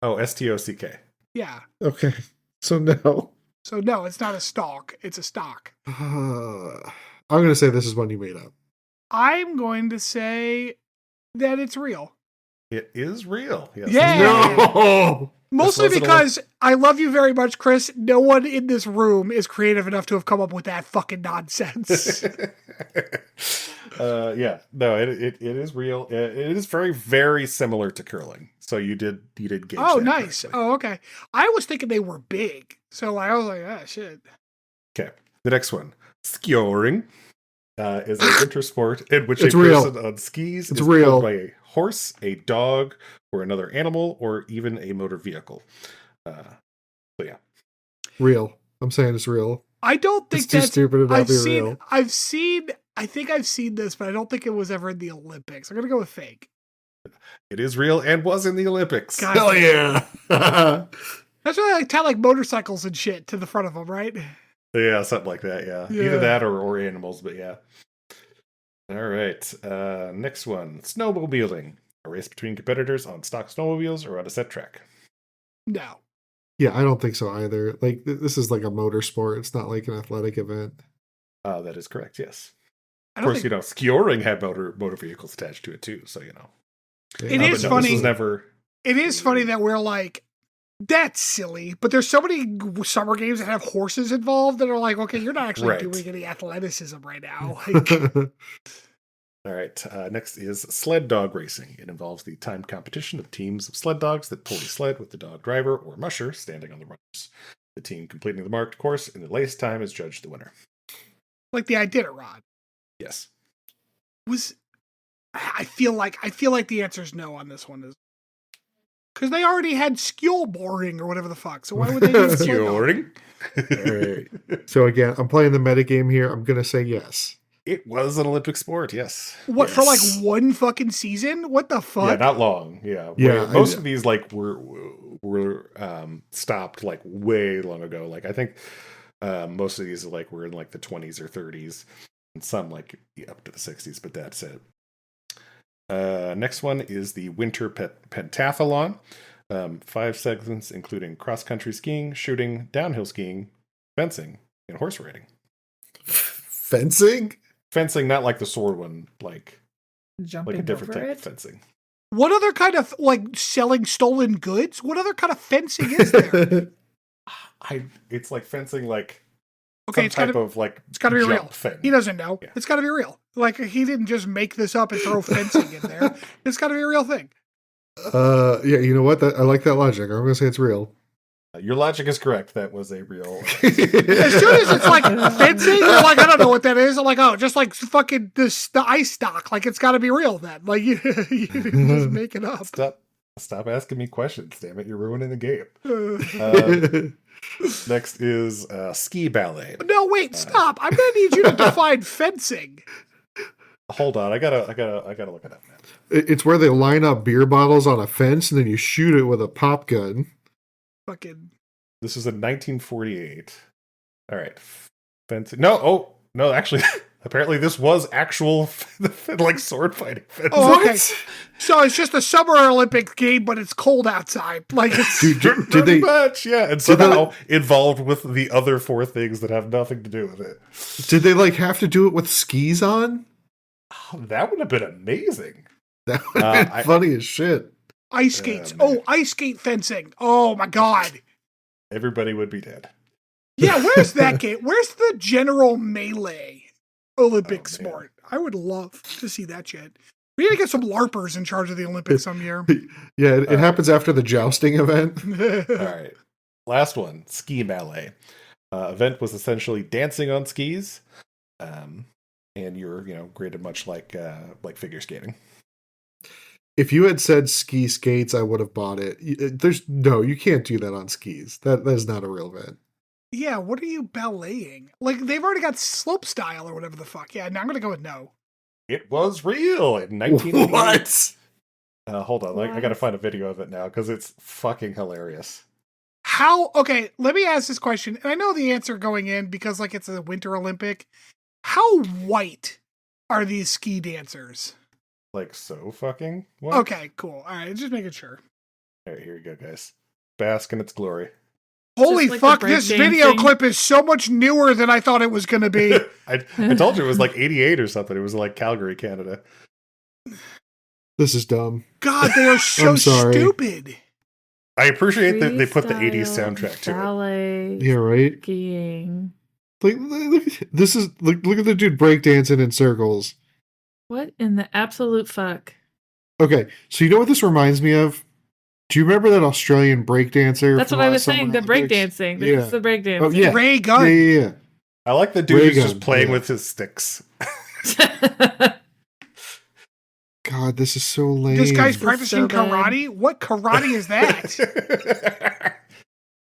Oh, STOCK. Yeah. Okay, so no. So no, it's not a stalk. It's a stock. I'm gonna say this is one you made up. I'm going to say that it's real. It is real. Yes. Yeah. No. Mostly wasn't a because I love you very much, Chris. No one in this room is creative enough to have come up with that fucking nonsense. Yeah. No, it is real. It is very, very similar to curling. So you did gauge Oh, that nice. correctly. Oh, okay. I was thinking they were big. So I was like, ah, shit. Okay. The next one. Skioring is a winter sport in which It's a real. person on skis It's is real. pulled by a horse, a dog, or another animal, or even a motor vehicle. So yeah. Real. I'm saying it's real. I don't think It's too that's stupid to not be real. I think I've seen this, but I don't think it was ever in the Olympics. I'm gonna go with fake. It is real and was in the Olympics. God. Hell yeah. That's why they tie like motorcycles and shit to the front of them, right? Yeah, something like that, yeah. Yeah. Either that or animals, but yeah. All right. Next one. Snowmobiling. A race between competitors on stock snowmobiles or on a set track. No. Yeah, I don't think so either. Like this is like a motor sport. It's not like an athletic event. That is correct, yes. I Of don't course, think skioring had motor vehicles attached to it too, so you know. It Yeah, is but no, funny. This was never... it is funny that we're like, that's silly, but there's so many summer games that have horses involved that are like, okay, you're not actually Right. doing any athleticism right now. Like, All right. Next is sled dog racing. It involves the timed competition of teams of sled dogs that pull a sled with the dog driver or musher standing on the runners. The team completing the marked course in the latest time is judged the winner. like the Iditarod Yes. was. I feel like the answer is no on this one, is because they already had skill boring or whatever the fuck. So why would they do sled dog? Skioring. So again, I'm playing the metagame here. I'm gonna say yes. It was an Olympic sport, yes. What, for like Yes. one fucking season? What the fuck? Yeah, not long. Yeah, Yeah, most of these like were stopped like way long ago. Like I think most of these like were in like the 20s or 30s, and some like up to the 60s. But that's it. Next one is the Winter Pentathlon. 5 segments including cross-country skiing, shooting, downhill skiing, fencing, and horse riding. Fencing? Fencing, not like the sword one, like Jumping a different over type it. of fencing. What other kind of like selling stolen goods? What other kind of fencing is there? It's like fencing, like Okay, some it's type gotta, of like it's gotta be jump real. thing. He doesn't know. Yeah. It's gotta be real. Like he didn't just make this up and throw fencing in there. It's gotta be a real thing. Yeah, you know what? I like that logic. I'm gonna say it's real. Your logic is correct. That was a real. As soon as it's like fencing, you're like, I don't know what that is. I'm like, oh, just like fucking the ice stock. Like it's gotta be real then. Like you didn't just make it up. Stop asking me questions. Damn it, you're ruining the game. Uh, Next is ski ballet. no, wait, stop. I'm gonna need you to define fencing. Hold on, I gotta look it up now. It's where they line up beer bottles on a fence and then you shoot it with a pop gun. Fucking This is in 1948. All right, fencing. No, actually, apparently this was actual like sword fighting fencing. Oh, okay. So it's just a Summer Olympic game, but it's cold outside. Like it's Dude, did Pretty they much, yeah, and did they- somehow involved with the other 4 things that have nothing to do with it. like have to do it with skis on? Oh, that would have been amazing. That would have been funny as shit. ice skates. man. Oh, ice skate fencing. Oh my god. Everybody would be dead. Yeah, where's that game? Where's the general melee Olympic Oh, man. sport? I would love to see that shit. We need to get some LARPers in charge of the Olympics some year. Yeah, it happens after the jousting event. All right. Last one, ski ballet. Event was essentially dancing on skis, and you're graded much like figure skating. If you had said ski skates, I would have bought it. You can't do that on skis. That is not a real event. Yeah, what are you balleting? Like, they've already got slope style or whatever the fuck. Yeah, now I'm gonna go with no. It was real in 1988. What? Hold on, I What? gotta find a video of it now because it's fucking hilarious. Okay, let me ask this question. And I know the answer going in because, like, it's a Winter Olympic. How white are these ski dancers? Like, so fucking what? Okay, cool. All right, just making sure. All right, here you go, guys. Bask in its glory. Holy like the fuck, break this video dancing. clip is so much newer than I thought it was going to be. I told you it was like 88 or something. It was like Calgary, Canada. This is dumb. God, they are so I'm sorry. stupid. I appreciate that they put the 80s Freestyle soundtrack to it. ballet Yeah, right? skiing. Look at the dude breakdancing in circles. What in the absolute fuck? Okay, so you know what this reminds me of? Do you remember that Australian breakdancer? That's from what I the was saying. The Summer Olympics? breakdancing. This Yeah. is the breakdancing. Oh, yeah. Ray Gunn. Yeah. I like the dude who's Ray just gun, playing yeah. with his sticks. God, this is so lame. This guy's is practicing so bad. karate? What karate is that?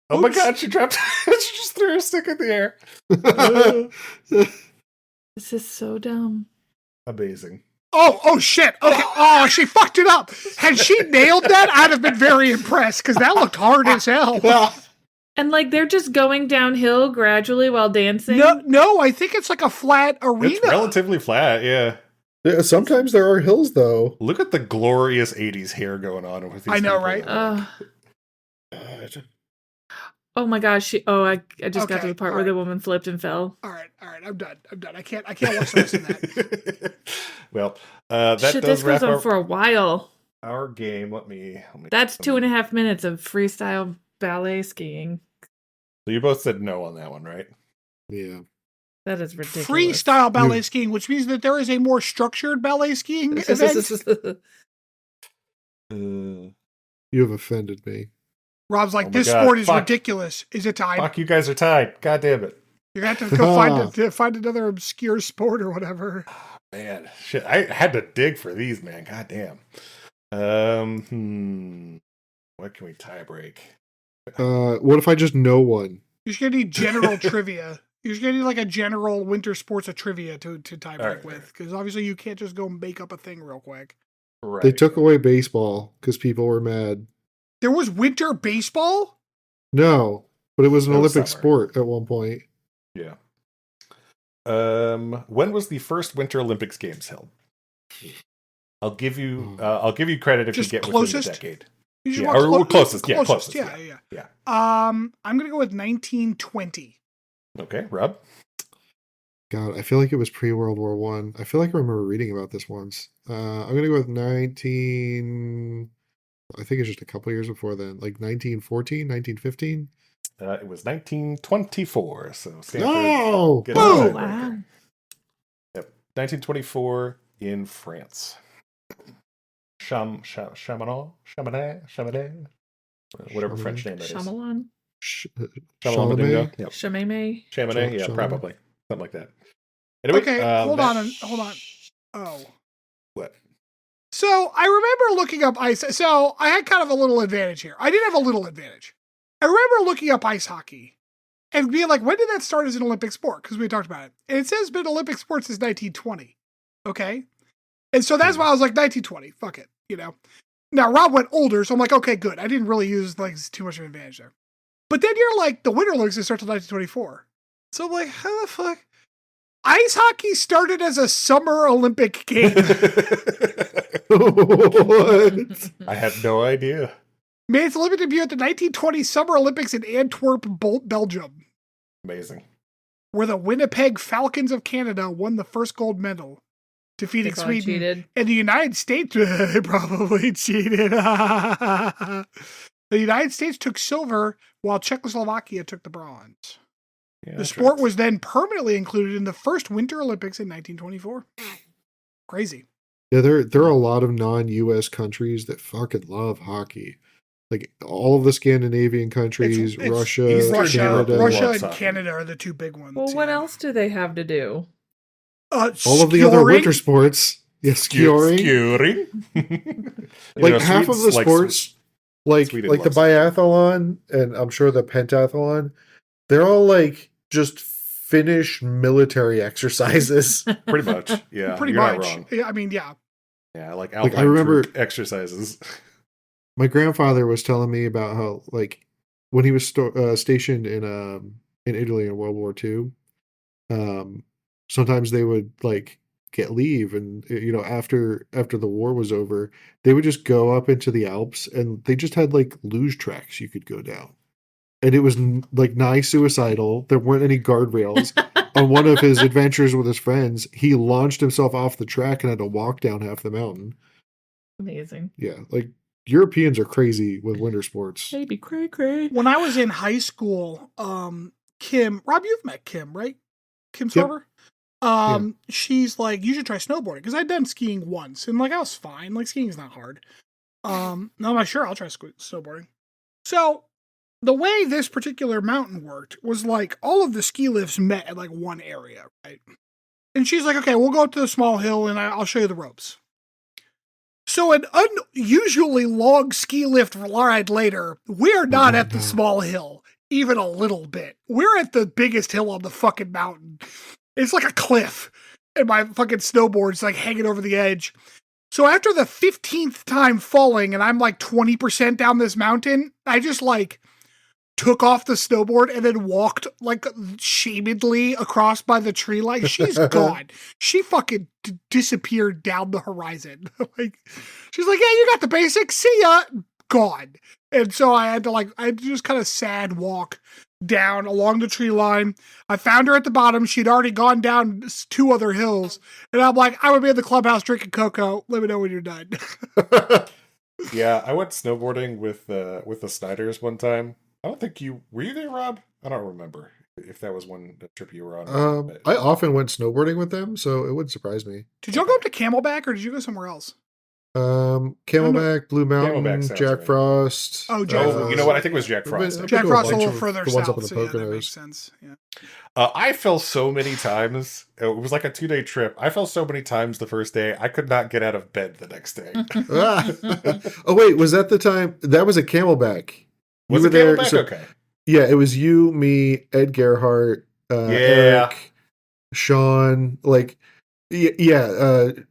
Oh my Oops. god, she dropped. She just threw her stick in the air. This is so dumb. Amazing. Oh shit. Okay. Oh, she fucked it up. Had she nailed that, I'd have been very impressed because that looked hard as hell. And like they're just going downhill gradually while dancing. No, I think it's like a flat arena. It's relatively flat, yeah. Yeah, sometimes there are hills, though. Look at the glorious 80s hair going on with these I know, people. right? God. Oh my gosh! I just got Okay, to the part all where the right. woman flipped and fell. All right, I'm done. I can't watch the rest of that. Well, that Shit, does this wrap goes on up for a while. our game. Let me That's 2.5 minutes of freestyle ballet skiing. So you both said no on that one, right? Yeah. That is ridiculous. Freestyle ballet skiing, which means that there is a more structured ballet skiing event. You have offended me. Rob's like, Oh my this God, sport is fuck. ridiculous. Is it time? Fuck, you guys are tied. God damn it. You're going to have to go find another obscure sport or whatever. Man, shit. I had to dig for these, man. God damn. What can we tie break? What if I just know one? You're just going to need general trivia. You're just going to need like a general winter sports of trivia to tie break right, with. Because obviously you can't just go make up a thing real quick. Right. They took away baseball because people were mad. There was winter baseball? No, but it was an No, Olympic summer. sport at one point. Yeah. When was the first Winter Olympics games held? I'll give you credit if Just you get closest? within the decade. You just Yeah, want or closest. Yeah, closest. Yeah. Yeah. I'm going to go with 1920. Okay, Rob. God, I feel like it was pre-World War One. I feel like I remember reading about this once. I'm gonna go with 19. I think it's just a couple years before then, like 1914, 1915. It was 1924. So Stanford. No! gets a Boom! tiebreaker. Wow. Yep, 1924 in France. Chamonix, whatever French name that is. Shyamalan? Chalamet? Yep. Shameme? Chamonix, yeah, Chalamet. probably something like that. Anyway, Okay, hold on. Oh. What? So I remember looking up ice. So I had kind of a little advantage here. I did have a little advantage. I remember looking up ice hockey and being like, when did that start as an Olympic sport? Because we talked about it. And it says it's been Olympic sport since 1920. Okay. And so that's why I was like, 1920. Fuck it. You know. Now Rob went older, so I'm like, okay, good. I didn't really use like too much of an advantage there. But then you're like, the Winter Olympics start till 1924. So I'm like, how the fuck? Ice hockey started as a summer Olympic game. What? I had no idea. Made its Olympic debut at the 1920 Summer Olympics in Antwerp, Belgium, Amazing. where the Winnipeg Falcons of Canada won the first gold medal, defeating They probably Sweden. cheated. And the United States probably cheated. The United States took silver, while Czechoslovakia took the bronze. Yeah, The that's sport right. was then permanently included in the first Winter Olympics in 1924. Crazy. Yeah, there are a lot of non-U.S. countries that fucking love hockey. Like all of the Scandinavian countries, It's Russia, Eastern Russia, Europe Canada. Russia loves and hockey. Canada are the two big ones. Well, what yeah. else do they have to do? All of the other Skiing? winter sports. Yeah, skioring. Skioring. Like half of the sports, like Sweden the loves it. biathlon, and I'm sure the pentathlon, they're all like just Finnish military exercises. Pretty much. Yeah, Pretty you're much. not wrong. Yeah, I mean, yeah. Yeah, like I alpine remember- troop exercises. My grandfather was telling me about how, like, when he was stationed in Italy in World War II, sometimes they would like get leave, and after the war was over, they would just go up into the Alps, and they just had like luge tracks you could go down, and it was like nigh suicidal. There weren't any guardrails. On one of his adventures with his friends, he launched himself off the track and had to walk down half the mountain. Amazing. Yeah, like Europeans are crazy with winter sports. Baby cray cray. When I was in high school, Kim, Rob, you've met Kim, right? Kim Yep. Sorber? She's like, you should try snowboarding, because I'd done skiing once, and like I was fine. Like, skiing's not hard. No, I'm like, sure, I'll try snowboarding. So the way this particular mountain worked was like all of the ski lifts met at like one area, right? And she's like, okay, we'll go up to the small hill and I'll show you the ropes. So an unusually long ski lift ride later, we're not at the small hill, even a little bit. We're at the biggest hill on the fucking mountain. It's like a cliff, and my fucking snowboard's like hanging over the edge. So after the 15th time falling, and I'm like 20% down this mountain, I just like took off the snowboard and then walked like shamedly across by the tree line. She's gone. She fucking disappeared down the horizon. Like, she's like, yeah, you got the basics. See ya. Gone. And so I had to just kind of sad walk down along the tree line. I found her at the bottom. She'd already gone down 2 other hills. And I'm like, I would be in the clubhouse drinking cocoa. Let me know when you're done. Yeah, I went snowboarding with the Snyders one time. I don't think were you there, Rob? I don't remember if that was one trip you were on. I often went snowboarding with them, so it wouldn't surprise me. Did y'all go up to Camelback, or did you go somewhere else? Camelback, Blue Mountain, Camelback sounds Jack right. Frost. Oh, Jack Frost. You know what? I think it was Jack Frost. I've been Jack to a Frost a bunch little of further the ones south, up in the so yeah, that Poconos. makes sense. Yeah. I fell so many times. It was like a 2-day trip. I fell so many times the first day, I could not get out of bed the next day. Oh wait, was that the time? That was at Camelback. Was you it were there? Camelback? So, Okay. yeah, it was you, me, Ed Gerhardt, Eric, Sean. Like,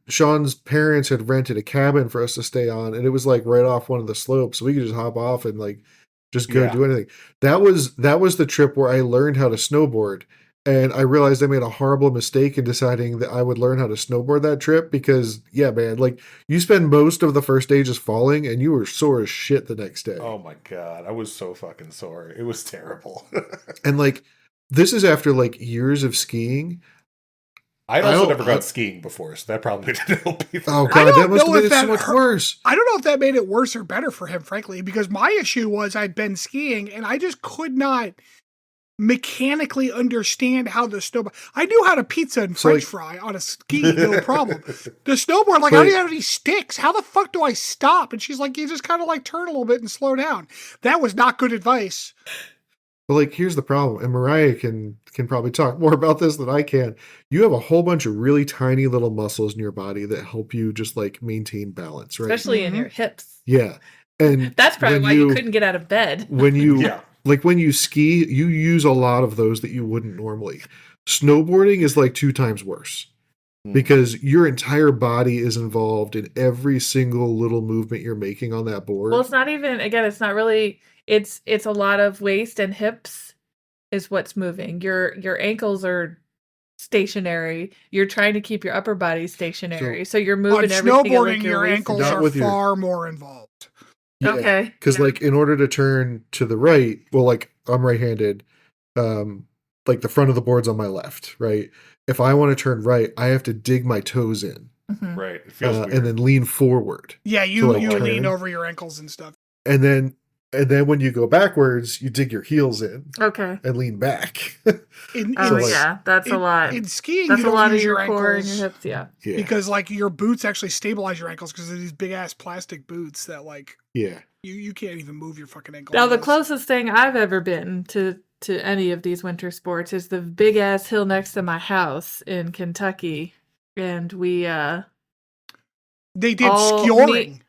Sean's parents had rented a cabin for us to stay on, and it was like right off one of the slopes, so we could just hop off and like just go do anything. That was the trip where I learned how to snowboard, and I realized I made a horrible mistake in deciding that I would learn how to snowboard that trip, because yeah, man, like you spend most of the first day just falling, and you were sore as shit the next day. Oh my god, I was so fucking sore. It was terrible. And like this is after like years of skiing. I'd also never gone skiing before, so that probably didn't help either. Oh god, that must have made it so much worse. I don't know if that made it worse or better for him, frankly, because my issue was I'd been skiing and I just could not mechanically understand how the snowboard. I knew how to pizza and French fry on a ski, no problem. The snowboard, like, I don't even have any sticks. How the fuck do I stop? And she's like, you just kind of like turn a little bit and slow down. That was not good advice. But like, here's the problem, and Mariah can probably talk more about this than I can. You have a whole bunch of really tiny little muscles in your body that help you just like maintain balance, right? Especially in your hips. Yeah. And that's probably why you couldn't get out of bed. When you like when you ski, you use a lot of those that you wouldn't normally. Snowboarding is like 2 times worse. Because your entire body is involved in every single little movement you're making on that board. Well, it's not even, again, it's not really, it's a lot of waist and hips is what's moving. Your ankles are stationary. You're trying to keep your upper body stationary. So you're moving everything. Snowboarding, like your ankles are far more involved. Yeah, okay. Because like in order to turn to the right, well, like I'm right-handed, like the front of the board's on my left, right? If I want to turn right, I have to dig my toes in. Mm-hmm. Right. It feels weird. And then lean forward. Yeah, you lean over your ankles and stuff. And then when you go backwards, you dig your heels in. Okay. And lean back. That's a lot. In skiing, that's you don't a lot use of your core ankles, and your hips, yeah. Because like your boots actually stabilize your ankles because they're these big ass plastic boots that like you can't even move your fucking ankles. Now the closest thing I've ever been to any of these winter sports is the big ass hill next to my house in Kentucky, and we They did skioring.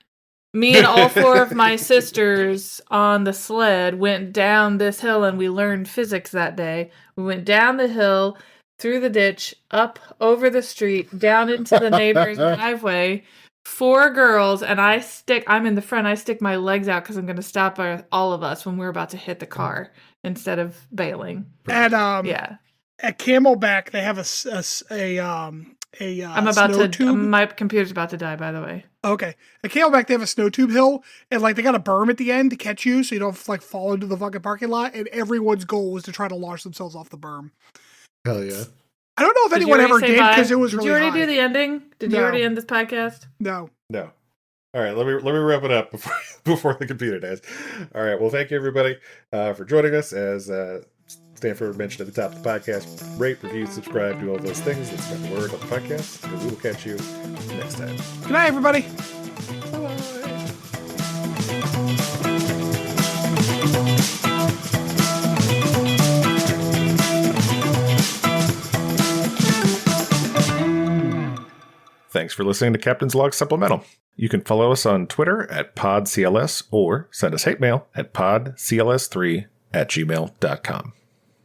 Me and all 4 of my sisters on the sled went down this hill, and we learned physics that day. We went down the hill, through the ditch, up over the street, down into the neighbor's driveway. 4 girls, and I'm in the front. I stick my legs out because I'm going to stop all of us when we're about to hit the car instead of bailing. And at Camelback, they have My computer's about to die, by the way. Okay. At Camelback, they have a snow tube hill, and like they got a berm at the end to catch you, so you don't like fall into the fucking parking lot. And everyone's goal was to try to launch themselves off the berm. Hell yeah! I don't know if anyone ever did because it was really. Did you already high. Do the ending? Did you already end this podcast? No. All right, let me wrap it up before the computer dies. All right, well, thank you everybody for joining us. As Stanford mentioned at the top of the podcast, rate, review, subscribe, do all those things. Let's spread the word on the podcast, and we will catch you next time. Good night, everybody. Bye-bye. Thanks for listening to Captain's Log Supplemental. You can follow us on Twitter at PodCLS or send us hate mail at podcls3@gmail.com.